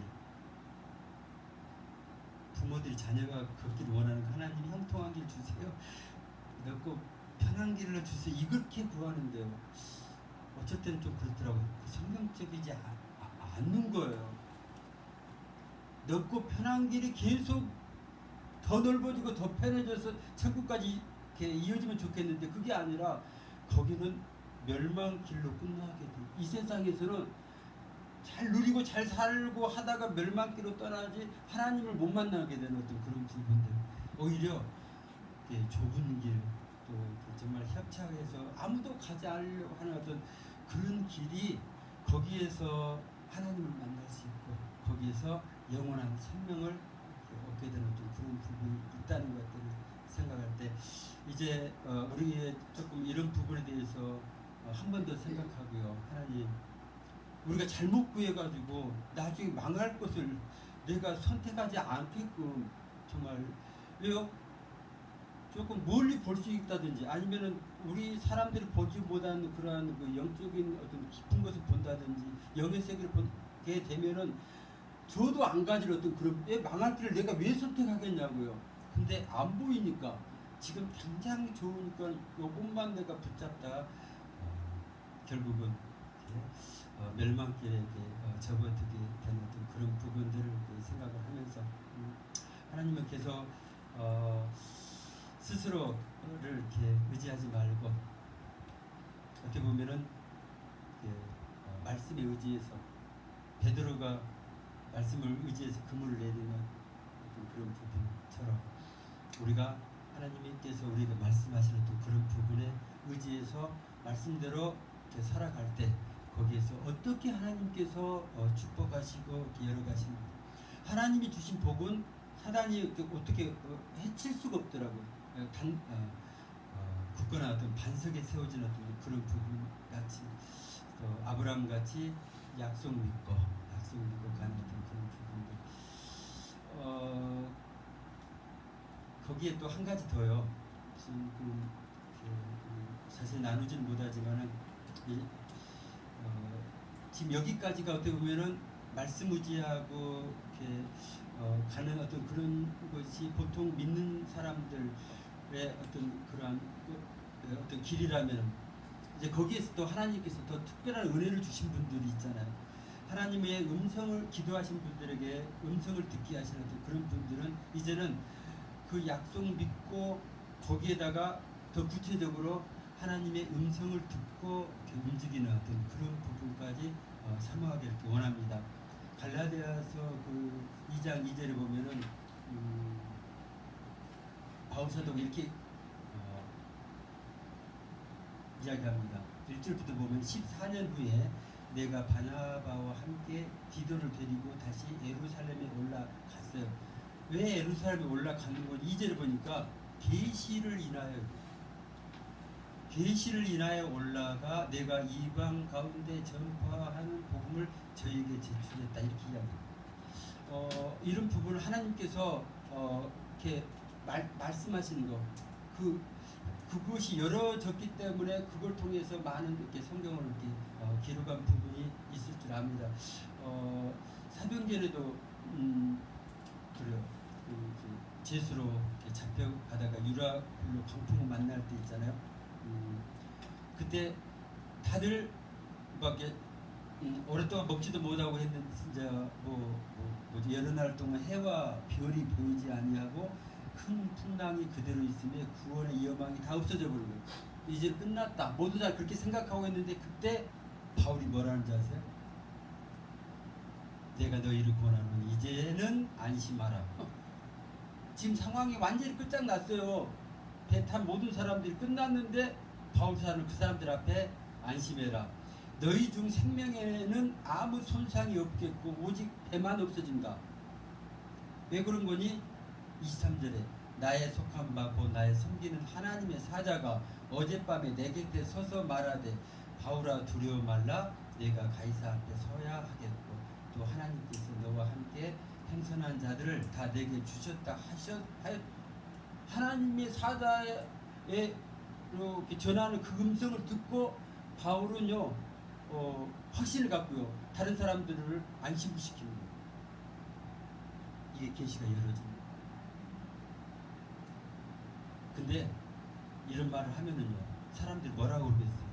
부모들이 자녀가 걷기를 원하는 거 하나님이 형통한 길 주세요. 넓고 편한 길을 주세요. 이렇게 구하는데요. 어쩔 때는 좀 그렇더라고요. 성경적이지 않는 거예요. 넓고 편한 길이 계속 더 넓어지고 더 편해져서 천국까지 이렇게 이어지면 좋겠는데 그게 아니라 거기는 멸망길로 끝나게 돼. 이 세상에서는 잘 누리고 잘 살고 하다가 멸망길로 떠나지 하나님을 못 만나게 되는 어떤 그런 부분들. 오히려 좁은 길, 또 정말 협착해서 아무도 가지 않으려고 하는 어떤 그런 길이 거기에서 하나님을 만날 수 있고 거기에서 영원한 생명을 얻게 되는 어떤 그런 부분이 있다는 것들을 생각할 때 이제 우리의 조금 이런 부분에 대해서 한 번 더 생각하고요. 하나님 우리가 잘못 구해가지고 나중에 망할 것을 내가 선택하지 않게끔 정말 왜요? 조금 멀리 볼 수 있다든지 아니면은 우리 사람들이 보지 못하는 그러한 그 영적인 어떤 깊은 것을 본다든지 영의 세계를 보게 되면은 저도 안 가질 어떤 그런 망할 길을 내가 왜 선택하겠냐고요. 근데 안 보이니까 지금 당장 좋으니까 요것만 내가 붙잡다가 결국은 멸망길에 접어들게 되는 어떤 그런 부분들을 생각을 하면서 하나님은 계속 스스로를 이렇게 의지하지 말고 어떻게 보면은 말씀에 의지해서 베드로가 말씀을 의지해서 그물을 내리는 어떤 그런 부분처럼 우리가 하나님께서 우리에게 말씀하시는 또 그런 부분에 의지해서 말씀대로 이렇게 살아갈 때 거기에서 어떻게 하나님께서 축복하시고 열어가시는 하나님이 주신 복은 사단이 어떻게 해칠 수가 없더라고요. 굳건한 어떤 반석에 세워진 어떤 그런 부분 같이 아브라함 같이 약속 믿고 가는 어떤 그런 부분들. 거기에 또 한 가지 더요. 지금 사실 나누지는 못하지만은 지금 여기까지가 어떻게 보면은 말씀 의지하고 이렇게 가는 어떤 그런 것이 보통 믿는 사람들의 어떤 그러한 어떤 길이라면 이제 거기에서 또 하나님께서 더 특별한 은혜를 주신 분들이 있잖아요. 하나님의 음성을 기도하신 분들에게 음성을 듣게 하시는 어떤 그런 분들은 이제는 그 약속 믿고 거기에다가 더 구체적으로 하나님의 음성을 듣고 움직이는 어떤 그런 부분까지 사모하게 이렇게 원합니다. 갈라디아서 그 2장 2절에 보면은 바울 사도가 이렇게 이야기합니다. 1절부터 보면 14년 후에 내가 바나바와 함께 디도를 데리고 다시 예루살렘에 올라갔어요. 왜 예루살렘에 올라가는 건 2절을 보니까 계시를 인하여 올라가 내가 이방 가운데 전파하는 복음을 저에게 제출했다 이렇게 이야기합니다. 이런 부분을 하나님께서 이렇게 말씀하시는 거 그것이 열어졌기 때문에 그걸 통해서 많은 이렇게 성경을 이렇게 기록한 부분이 있을 줄 압니다. 사병전에도 그래요. 제수로 잡혀가다가 유라굴로 광풍을 만날 때 있잖아요. 그때 다들 막 오랫동안 먹지도 못하고 했는데 진짜 여러 날 동안 해와 별이 보이지 아니하고 큰 풍랑이 그대로 있으며 구원의 여망이 다 없어져 버리고 이제 끝났다 모두 다 그렇게 생각하고 있는데 그때 바울이 뭐라는지 아세요? 내가 너희를 구원하노니 이제는 안심하라. 지금 상황이 완전히 끝장났어요. 배 탄 모든 사람들이 끝났는데 바울 사는 그 사람들 앞에 안심해라. 너희 중 생명에는 아무 손상이 없겠고 오직 배만 없어진다. 왜 그런 거니? 23절에 나의 속한 바 곧 나의 섬기는 하나님의 사자가 어젯밤에 내 곁에 서서 말하되 바울아 두려워 말라 내가 가이사 앞에 서야 하겠고 또 하나님께서 너와 함께 행선한 자들을 다 내게 주셨다 하였 하나님의 사자에 이렇게 전하는 그 음성을 듣고 바울은요 확신을 갖고요 다른 사람들을 안심시키는 거예요. 이게 계시가 열어집니다. 근데 이런 말을 하면은요 사람들이 뭐라고 그러겠어요?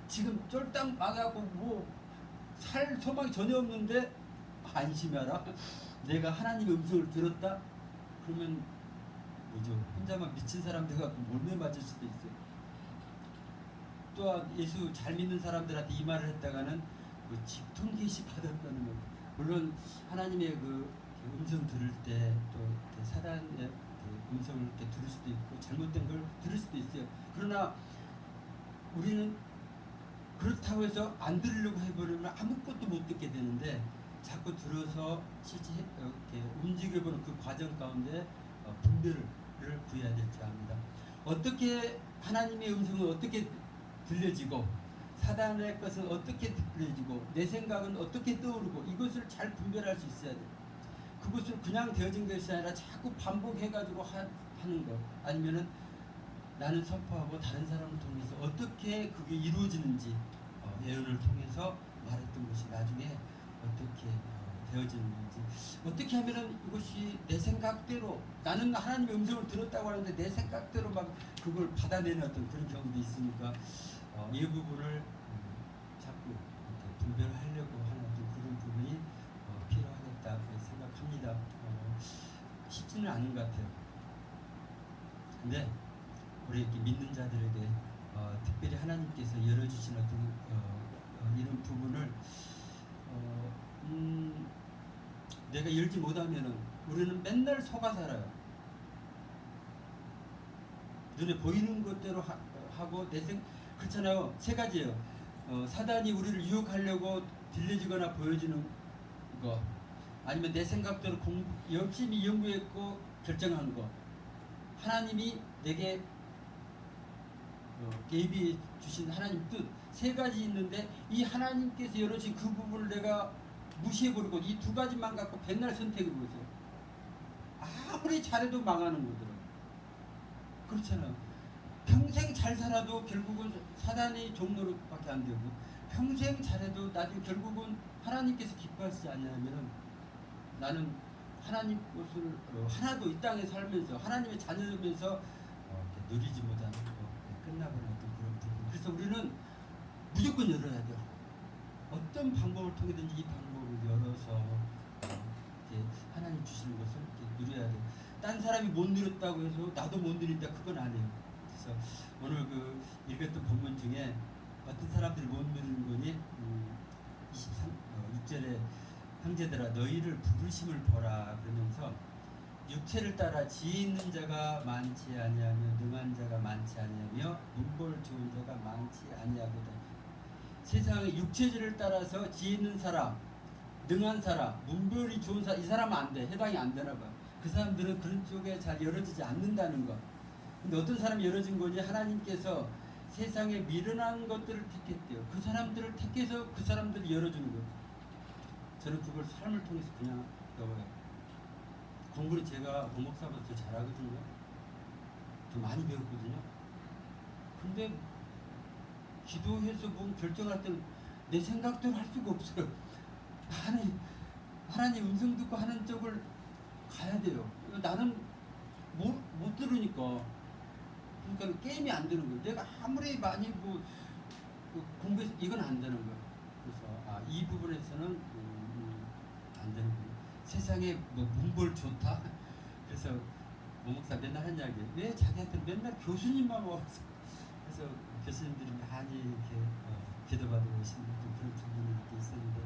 지금 쫄딱 망하고 살 소망이 전혀 없는데 안심하라. 내가 하나님의 음성을 들었다. 그러면 뭐죠? 혼자만 미친 사람 돼갖고 몰매 맞을 수도 있어요. 또한 예수 잘 믿는 사람들한테 이 말을 했다가는 직통 계시 받았다는 거. 물론 하나님의 그 음성 들을 때 또 사단의 음성을 이렇게 들을 수도 있고 잘못된 걸 들을 수도 있어요. 그러나 우리는 그렇다고 해서 안 들으려고 해버리면 아무것도 못 듣게 되는데 자꾸 들어서 실제 이렇게 움직여보는 그 과정 가운데 분별을 구해야 될 줄 압니다. 어떻게 하나님의 음성은 어떻게 들려지고 사단의 것은 어떻게 들려지고 내 생각은 어떻게 떠오르고 이것을 잘 분별할 수 있어야 돼요. 그것을 그냥 되어진 것이 아니라 자꾸 반복해가지고 하는 것 아니면은 나는 선포하고 다른 사람을 통해서 어떻게 그게 이루어지는지 예언을 통해서 말했던 것이 나중에 어떻게 되어지는 건지, 어떻게 하면은 이것이 내 생각대로, 나는 하나님의 음성을 들었다고 하는데 내 생각대로 막 그걸 받아내는 어떤 그런 경우도 있으니까 이 부분을 자꾸 이렇게 분별하려고 하는 어떤 그런 부분이 필요하겠다 생각합니다. 쉽지는 않은 것 같아요. 근데 우리 이렇게 믿는 자들에게 특별히 하나님께서 열어주신 어떤 이런 부분을 내가 열지 못하면은 우리는 맨날 속아 살아요. 눈에 보이는 것대로 하고 그렇잖아요. 세 가지예요. 사단이 우리를 유혹하려고 들려지거나 보여주는 거, 아니면 내 생각대로 열심히 연구했고 결정한 거, 하나님이 내게 예비해 주신 하나님 뜻, 세 가지 있는데 이 하나님께서 열어주신 그 부분을 내가 무시해버리고 이 두 가지만 갖고 맨날 선택해보세요. 아무리 잘해도 망하는 거더라고요. 그렇잖아요. 평생 잘 살아도 결국은 사단의 종로밖에 안 되고, 평생 잘해도 나중에 결국은 하나님께서 기뻐하시지 않냐면은, 나는 하나님 것을 하나도 이 땅에 살면서 하나님의 자녀면서 누리지 못하는 끝나버린 어떤 그런 부분. 그래서 우리는 무조건 열어야 돼요. 어떤 방법을 통해든지 이 방법을 열어서 하나님 주시는 것을 누려야 돼요. 딴 사람이 못 누렸다고 해서 나도 못 누린다, 그건 아니에요. 그래서 오늘 그 읽었던 본문 중에 어떤 사람들이 못 누리는 거니 6절에 형제들아 너희를 부르심을 보라 그러면서 육체를 따라 지혜 있는 자가 많지 아니하며 능한 자가 많지 아니하며 문벌 좋은 자가 많지 아니하거든. 세상의 육체를 따라서 지혜 있는 사람, 능한 사람, 문벌이 좋은 사람, 이 사람은 안 돼. 해당이 안 되나 봐. 그 사람들은 그런 쪽에 잘 열어지지 않는다는 거. 근데 어떤 사람이 열어진 거지? 하나님께서 세상에 미련한 것들을 택했대요. 그 사람들을 택해서 그 사람들을 열어주는 거예요. 저는 그걸 삶을 통해서 그냥 배워요. 공부를 제가 목사보다 더 잘하거든요. 더 많이 배웠거든요. 근데 기도해서 뭐 결정할 때는 내 생각대로 할 수가 없어요. 하나님 음성 듣고 하는 쪽을 가야 돼요. 나는 못 들으니까. 그러니까 게임이 안 되는 거예요. 내가 아무리 많이 공부해서 이건 안 되는 거예요. 그래서 이 부분에서는 안 되는 거예요. 세상에 문벌 좋다. 그래서 목사 맨날 한 이야기. 왜 자기한테 맨날 교수님만 와서. 그래서 교수님들이 많이 이렇게 기도받으러 오시는 그런 부분이 이렇게 있었는데,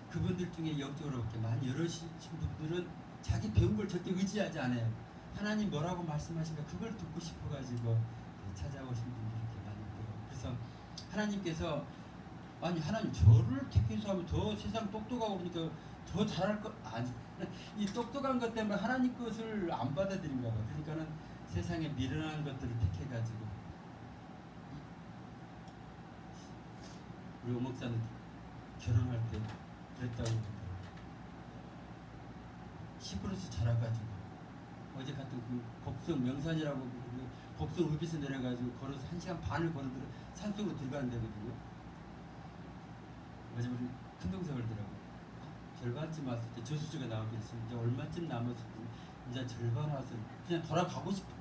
그분들 중에 영적으로 이렇게 많이 열어주신 분들은 자기 배운 걸 절대 의지하지 않아요. 하나님 뭐라고 말씀하신가 그걸 듣고 싶어가지고 찾아오신 분들이 이렇게 많이 있더라고요. 그래서 하나님께서 하나님 저를 택해서 하면 더 세상 똑똑하고 그러니까 더 잘할 것 아니, 이 똑똑한 것 때문에 하나님 것을 안 받아들인가 봐. 그러니까는 세상에 미련한 것들을 택해가지고, 우리 목사는 결혼할 때 그랬다고 그러더라고요. 시골에서 자라가지고 어제 갔던 그 곡성 명산이라고 곡성 우비에서 내려가지고 걸어서 1시간 반을 걸어 산속으로 들어가는 데거든요. 어제 우리 큰동생을 더라고 절반쯤 왔을 때 저수지가 나오게 했어요. 이제 얼마쯤 남았을 때 이제 절반 와서 그냥 돌아가고 싶었대요.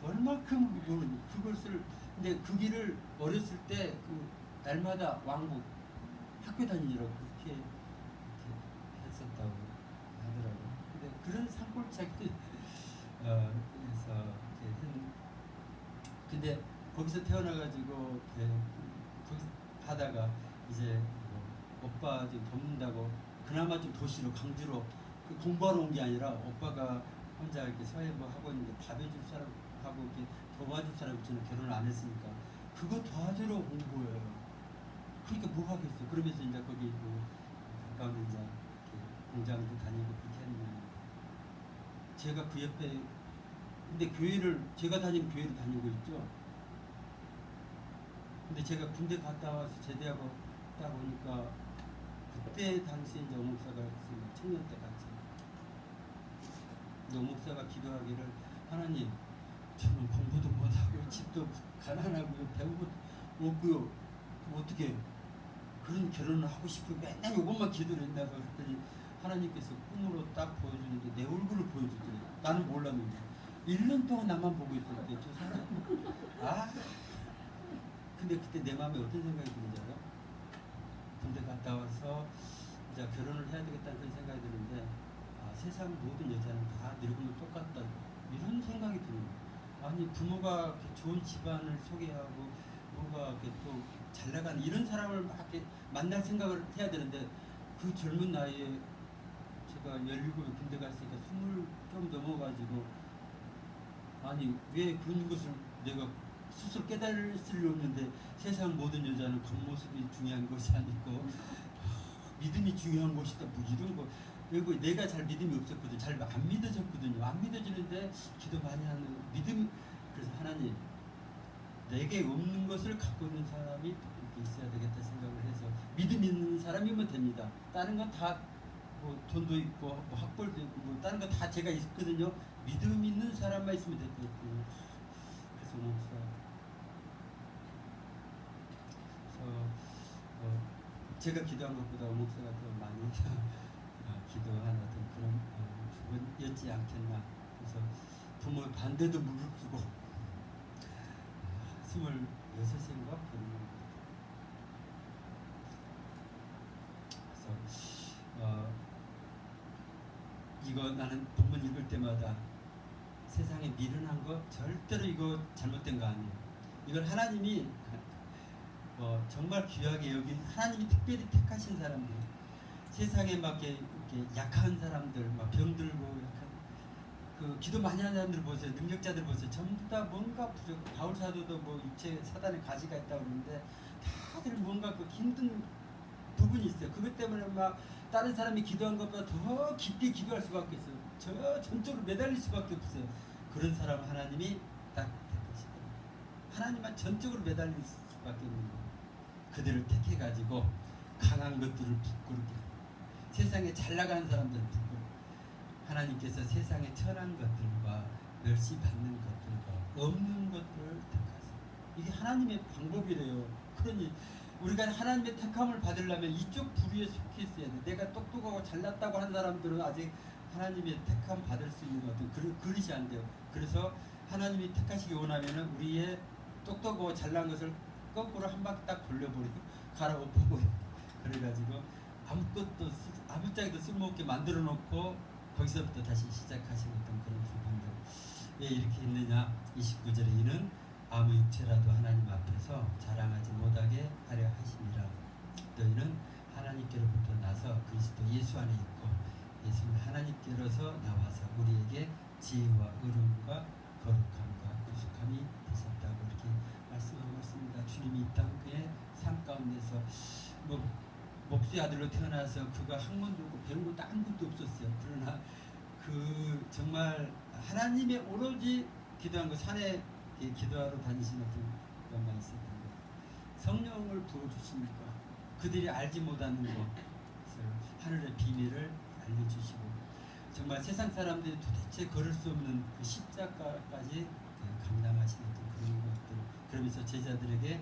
얼마큼 그것을, 근데 그 길을 어렸을 때 날마다 왕복 학교 다니느라고 그렇게 했었다고 하더라고요. 근데 그런 산골짜기 그래서 근데 거기서 태어나가지고 거기서 하다가 이제 오빠 좀 돕는다고 그나마 좀 도시로 강주로 공부하러 온 게 아니라 오빠가 혼자 이렇게 사회 하고 있는데 밥 해줄 사람하고 이렇게 도와줄 사람이 저는 결혼을 안 했으니까 그거 도와주러 온 거예요. 그러니까 뭐 하겠어. 그러면서 이제 거기 가까운 이제 공장도 다니고 그렇게 했는데, 제가 그 옆에, 근데 제가 다니는 교회를 다니고 있죠. 근데 제가 군대 갔다 와서 제대하고 딱 오니까 그때 당시에 이제 오목사가 청년 때 갔지. 근데 오목사가 기도하기를, 하나님 저는 공부도 못하고 집도 가난하고 배우고 없고요. 어떻게 그런 결혼을 하고 싶고 맨날 요것만 기도를 했나 봐. 그랬더니 하나님께서 꿈으로 딱 보여주는데 내 얼굴을 보여주더니 나는 몰랐는데 1년 동안 나만 보고 있었대 저 사람. 아 근데 그때 내 마음에 어떤 생각이 드는지 알아? 군대 갔다 와서 이제 결혼을 해야 되겠다는 그런 생각이 드는데 세상 모든 여자는 다 늙으면 똑같다 이런 생각이 드는 거야. 아니 부모가 좋은 집안을 소개하고 뭔가 이렇게 또 잘 나가는 이런 사람을 막 이렇게 만날 생각을 해야 되는데 그 젊은 나이에 제가 17에 군대 갔으니까 20 좀 넘어가지고 아니 왜 그런 것을 내가 스스로 깨달을 수 없는데 세상 모든 여자는 겉모습이 중요한 것이 아니고 믿음이 중요한 것이다 뭐 이런 거. 그리고 내가 잘 믿음이 없었거든요. 잘 안 믿어졌거든요. 안 믿어지는데 기도 많이 하는 믿음. 그래서 하나님 내게 없는 것을 갖고 있는 사람이 이렇게 있어야 되겠다 생각을 해서 믿음 있는 사람이면 됩니다. 다른 건 다 뭐 돈도 있고 뭐 학벌도 있고 뭐 다른 거 다 제가 있거든요. 믿음 있는 사람만 있으면 됐거든요. 그래서 목사 제가 기도한 것보다 목사가 더 많이 기도하는 어떤 그런 부분이었지 않겠나. 그래서 부모의 반대도 무릅쓰고 26인가 그런. 그래서 이거 나는 본문 읽을 때마다 세상에 미련한 거 절대로 이거 잘못된 거 아니에요. 이건 하나님이 정말 귀하게 여긴 하나님이 특별히 택하신 사람들, 세상에 막 이렇게 약한 사람들, 막 병들고 약한 그 기도 많이 하는 사람들 보세요. 능력자들 보세요. 전부 다 뭔가 부족. 바울 사도도 뭐 육체 사단의 가시가 있다고 그러는데 다들 뭔가 그 힘든 부분이 있어요. 그것 때문에 막 다른 사람이 기도한 것보다 더 깊이 기도할 수밖에 없어요. 저 전적으로 매달릴 수밖에 없어요. 그런 사람 하나님이 딱 택하시더라고요. 하나님만 전적으로 매달릴 수밖에 없는 거예요. 그들을 택해가지고 강한 것들을 부끄럽게 세상에 잘 나가는 사람들을 부끄럽게 하나님께서 세상에 천한 것들과 멸시받는 것들과 없는 것들을 택하세요. 이게 하나님의 방법이래요. 그러니 우리가 하나님의 택함을 받으려면 이쪽 부류에 속해 있어야 돼. 내가 똑똑하고 잘났다고 하는 사람들은 아직 하나님의 택함 받을 수 있는 어떤 그릇이 안 돼요. 그래서 하나님이 택하시기 원하면은 우리의 똑똑하고 잘난 것을 거꾸로 한 바퀴 딱 돌려버리고 갈아엎어버리고 그래가지고 아무짝에도 쓸모없게 만들어 놓고 거기서부터 다시 시작하신 어떤 그런 부분들. 왜 이렇게 했느냐. 29절에 이는 아무 육체라도 하나님 앞에서 자랑하지 못하게 하려 하심이라. 너희는 하나님께로부터 나서 그리스도 예수 안에 있고 예수는 하나님께로서 나와서 우리에게 지혜와 의로움과 거룩함과 구속함이 되셨다고 이렇게 말씀하고 있습니다. 주님이 이 땅의 삶 가운데서 뭐 목수의 아들로 태어나서 그가 학문도 없고 배운 것도 아무것도 없었어요. 그러나 그 정말 하나님의 오로지 기도한 거 산에 기도하러 다니신 어떤 것만 있었던 것. 성령을 부어주시니까 그들이 알지 못하는 것을 하늘의 비밀을 알려주시고 정말 세상 사람들이 도대체 걸을 수 없는 그 십자가까지 감당하시는 그런 것들. 그러면서 제자들에게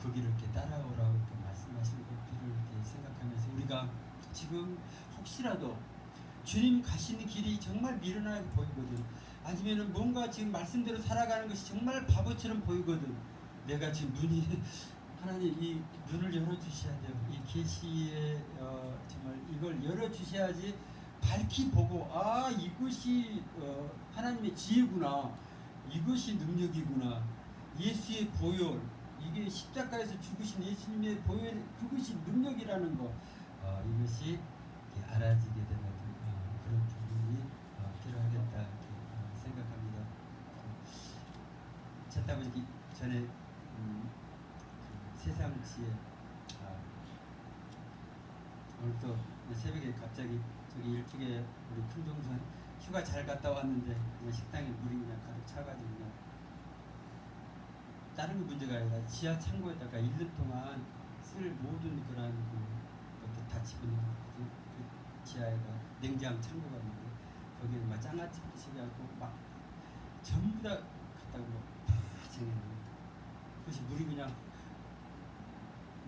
그 길을 이렇게 따라오라고 이렇게 말씀하시는 것들을 이렇게 생각하면서 우리가 지금 혹시라도 주님 가시는 길이 정말 미련하게 보이거든. 아니면은 뭔가 지금 말씀대로 살아가는 것이 정말 바보처럼 보이거든. 내가 지금 눈이 하나님 이 눈을 열어주셔야 돼요. 이 계시에 정말 이걸 열어주셔야지 밝히 보고 이것이 하나님의 지혜구나. 이것이 능력이구나. 예수의 보혈 이게 십자가에서 죽으신 예수님의 보혈 그것이 능력이라는 거. 이것이 알아지게 되는 그런 부분이 필요하겠다 생각합니다. 찾다 보니 전에 세상 지혜 오늘 또 새벽에 갑자기 저기 일찍에 우리 큰동생 휴가 잘 갔다 왔는데 그냥 식당에 물이 그냥 가득 차가지고 그냥 다른 게 문제가 아니라 지하 창고에다가 1년 동안 쓸 모든 그런 것들 다 집어넣은 그 지하에가 냉장 창고가 있는데 거기에 막 장아찌 붙이게 하고 막 전부 다 갖다가 다 쟁여놓은 그것이 물이 그냥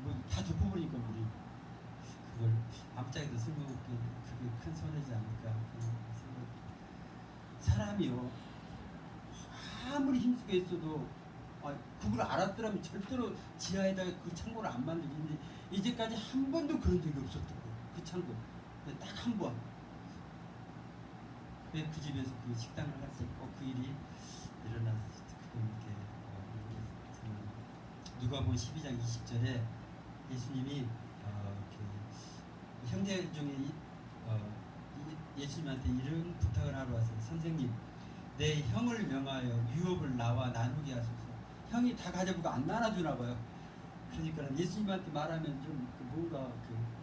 뭐 다 덮어버리니까 물이 그걸 아무짝에도 쓸모없게 그게 큰 손해지 않을까 그런 생각. 사람이요 아무리 힘쓰게 있어도 그걸 알았더라면 절대로 지하에다가 그 창고를 안 만들겠는데 이제까지 한 번도 그런 적이 없었던 거예요. 그 창고 딱 한 번. 왜 그 집에서 그 식당을 할 때 꼭 그 일이 일어났을지 그게 이렇게 누가복음 12장 20절에 예수님이 그 형제 중에 예수님한테 이런 부탁을 하러 왔어요. 선생님, 내 형을 명하여 유업을 나와 나누게 하소서. 형이 다 가져보고 안 나눠주나 봐요. 그러니까 예수님한테 말하면 좀 뭔가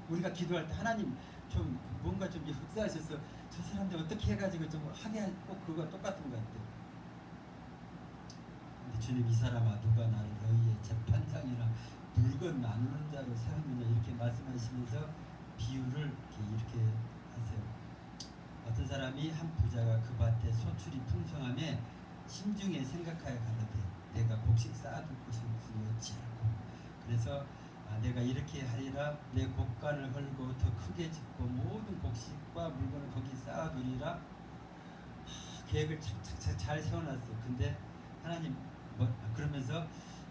우리가 기도할 때 하나님 좀 뭔가 좀 역사하셔서 저 사람들 어떻게 해가지고 좀 하게 꼭 그거 똑같은 것 같아요. 근데 주님 이 사람아 누가 나를 너희의 재판장이나 물건 나누는 자로 세웠느냐 이렇게 말씀하시면서 비유를 이렇게 하세요. 어떤 사람이 한 부자가 그 밭에 소출이 풍성함에 심중에 생각하여 가로되 내가 곡식 쌓아둘 곳이 없으니 어찌할꼬. 그래서 내가 이렇게 하리라 내 곡간을 헐고 더 크게 짓고 모든 곡식과 물건을 거기 쌓아두리라. 계획을 착착착 잘 세워놨어. 근데 하나님 그러면서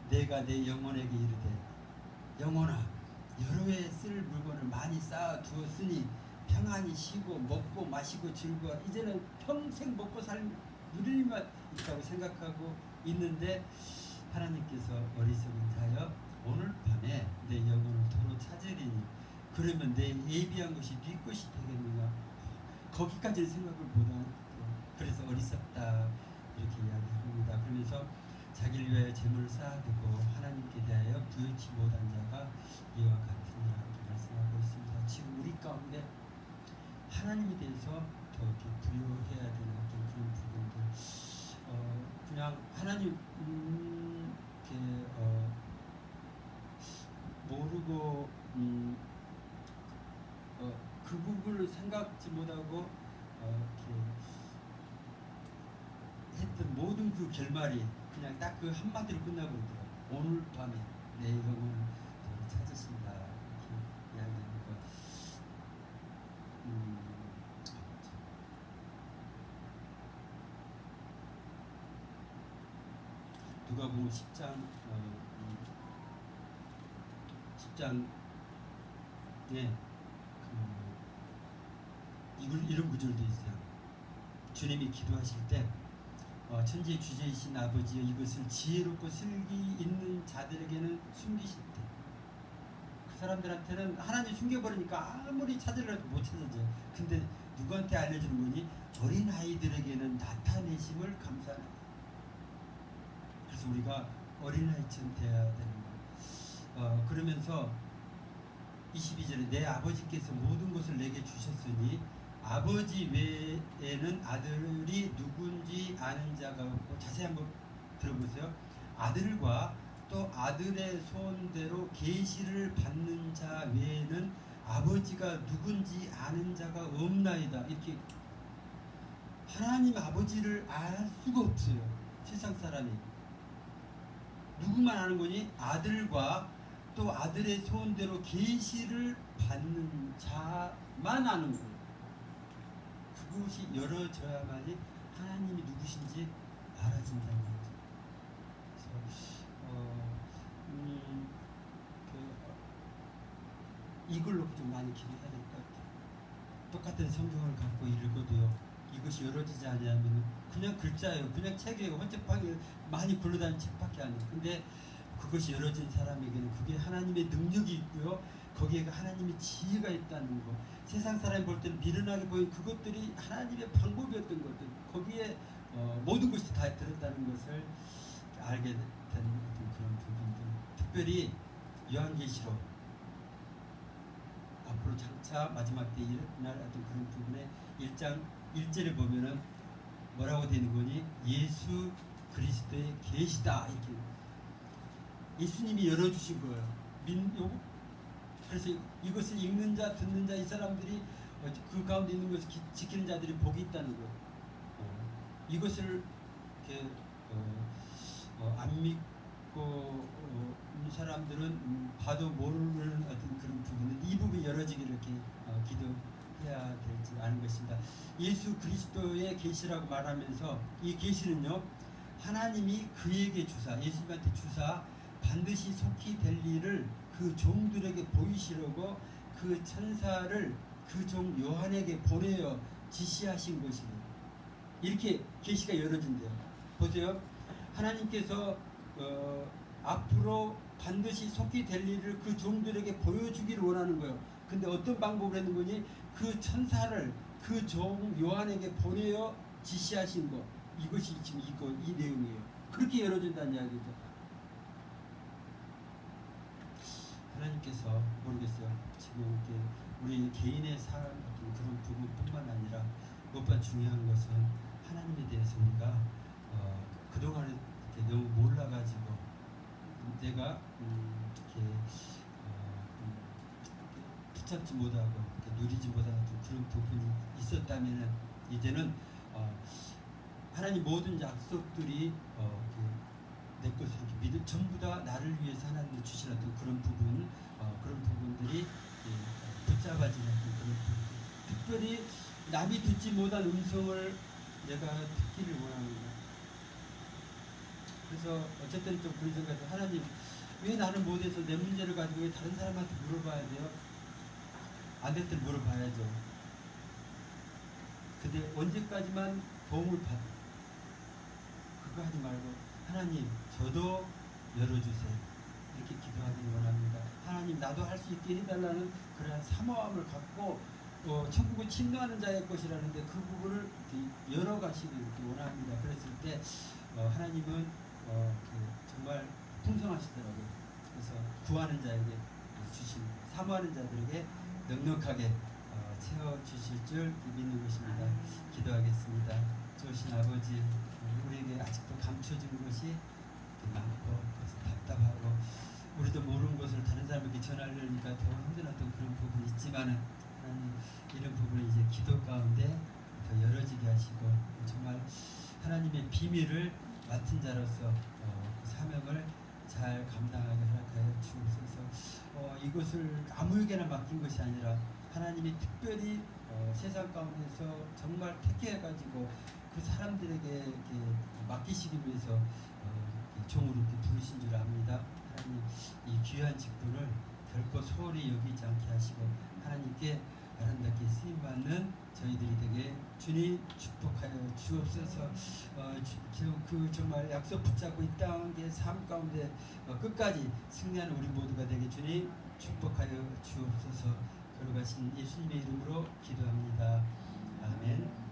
내가 내 영혼에게 이르되 영혼아 여러 해 쓸 물건을 많이 쌓아두었으니 평안히 쉬고 먹고 마시고 즐거워 이제는 평생 먹고 살 누릴 일만 있다고 생각하고 있는데 하나님께서 어리석은 자여 오늘 밤에 내 영혼을 도로 찾으리니 그러면 내 예비한 것이 네 것이 되겠느냐. 거기까지 생각을 못하는 그래서 어리석다 이렇게 이야기합니다. 그러면서 자기를 위하여 재물을 쌓아두고 하나님께 대하여 부여치 못한 자가 이와 같으니라 이렇게 말씀하고 있습니다. 지금 우리 가운데 하나님에 대해서 더 이렇게 부여해야 되는 어떤 그런 부분들 그냥 하나님 이렇게 모르고 그 부분을 생각지 못하고 이렇게 했던 모든 그 결말이 그냥 딱 그 한마디로 끝나버리더라고요. 오늘 밤에 내 영혼을 찾으신다 이렇게 이야기하니까 누가복음 10장에 이런 구절도 있어요. 주님이 기도하실 때 천지의 주제이신 아버지여 이것을 지혜롭고 슬기 있는 자들에게는 숨기실 때 그 사람들한테는 하나님 숨겨버리니까 아무리 찾으려도 못 찾아져요. 근데 누구한테 알려주는 거니? 어린아이들에게는 나타내심을 감사하는 거예요. 그래서 우리가 어린아이처럼 돼야 되는 거예요. 그러면서 22절에 내 아버지께서 모든 것을 내게 주셨으니 아버지 외에는 아들이 누군지 아는 자가 없고 자세히 한번 들어보세요. 아들과 또 아들의 소원대로 계시를 받는 자 외에는 아버지가 누군지 아는 자가 없나이다. 이렇게 하나님 아버지를 알 수가 없어요. 세상 사람이. 누구만 아는 거니? 아들과 또 아들의 소원대로 계시를 받는 자만 아는 거예요. 그것이 열어져야만이 하나님이 누구신지 알아진다는 거죠. 이걸 놓고 좀 많이 기도해야 될 것 같아요. 똑같은 성경을 갖고 읽어도요. 이것이 열어지지 않으면 그냥 글자예요. 그냥 책이에요. 헌책방에 많이 굴러다니는 책밖에 아니에요. 근데 그것이 열어진 사람에게는 그게 하나님의 능력이 있고요. 거기에 하나님의 지혜가 있다는 거. 세상 사람이 볼 때는 미련하게 보인 그것들이 하나님의 방법이었던 것들. 거기에 모든 것이 다 들었다는 것을 알게 되는 그런 부분들. 특별히 요한계시록 앞으로 장차 마지막 때 일어날 어떤 그런 부분에 1장 1절에 보면은 뭐라고 되는 거니? 예수 그리스도의 계시다 이렇게 예수님이 열어주신 거예요. 그래서 이것을 읽는 자, 듣는 자 이 사람들이 그 가운데 있는 것을 지키는 자들이 복이 있다는 거예요. 이것을 이렇게 안 이 사람들은 봐도 모르는 어떤 그런 부분은 이 부분이 열어지기를 이렇게 기도해야 될지 아는 것입니다. 예수 그리스도의 계시라고 말하면서 이 계시는요, 하나님이 그에게 주사, 예수님한테 주사 반드시 속히 될 일을 그 종들에게 보이시려고 그 천사를 그 종 요한에게 보내어 지시하신 것이에요. 이렇게 계시가 열어진대요. 보세요. 하나님께서 앞으로 반드시 속히 될 일을 그 종들에게 보여주기를 원하는 거예요. 근데 어떤 방법으로 했는 거니? 그 천사를 그 종 요한에게 보내어 지시하신 것. 이것이 지금 이 내용이에요. 그렇게 열어준다는 이야기죠. 하나님께서 모르겠어요. 지금 이렇게 우리 개인의 삶 어떤 그런 부분뿐만 아니라 무엇보다 중요한 것은 하나님에 대해서 우리가 그동안에 이렇게 너무 몰라가지고 내가 이렇게 붙잡지 못하고 이렇게 누리지 못하는 그런 부분이 있었다면은 이제는 하나님 모든 약속들이 내 것을 이렇게 믿을 전부 다 나를 위해서 하나님이 주신 어떤 그런 부분, 그런 부분들이 붙잡아지는 그런 부분. 특별히 남이 듣지 못한 음성을 내가 듣기를 원합니다. 그래서 어쨌든 좀 그런 생각도, 하나님 왜 나는 못해서 내 문제를 가지고 왜 다른 사람한테 물어봐야 돼요? 안 됐든 물어봐야죠. 근데 언제까지만 도움을 받? 그거 하지 말고 하나님 저도 열어주세요. 이렇게 기도하기를 원합니다. 하나님 나도 할 수 있게 해달라는 그러한 사모함을 갖고 천국을 침노하는 자의 것이라는데 그 부분을 열어가시길 원합니다. 그랬을 때 하나님은 정말 풍성하시더라고요. 그래서 구하는 자에게 주신, 사모하는 자들에게 넉넉하게 채워주실 줄 믿는 것입니다. 기도하겠습니다. 좋으신 아버지, 우리에게 아직도 감춰진 것이 많고 답답하고 우리도 모르는 것을 다른 사람에게 전하려니까 더 힘들었던 그런 부분이 있지만은 하나님 이런 부분을 이제 기도 가운데 더 열어지게 하시고 정말 하나님의 비밀을 맡은 자로서 그 사명을 잘 감당하게 허락하여 주옵소서. 이것을 아무에게나 맡긴 것이 아니라 하나님이 특별히 세상 가운데서 정말 택해가지고 그 사람들에게 이렇게 맡기시기 위해서 종으로 이렇게 부르신 줄 압니다. 하나님 이 귀한 직분을 결코 소홀히 여기지 않게 하시고 하나님께 아름답게 쓰임받는 저희들이 되게 주님 축복하여 주옵소서. 그 정말 약속 붙잡고 이 땅의 삶 가운데 끝까지 승리하는 우리 모두가 되게 주님 축복하여 주옵소서. 걸어가신 예수님의 이름으로 기도합니다. 아멘.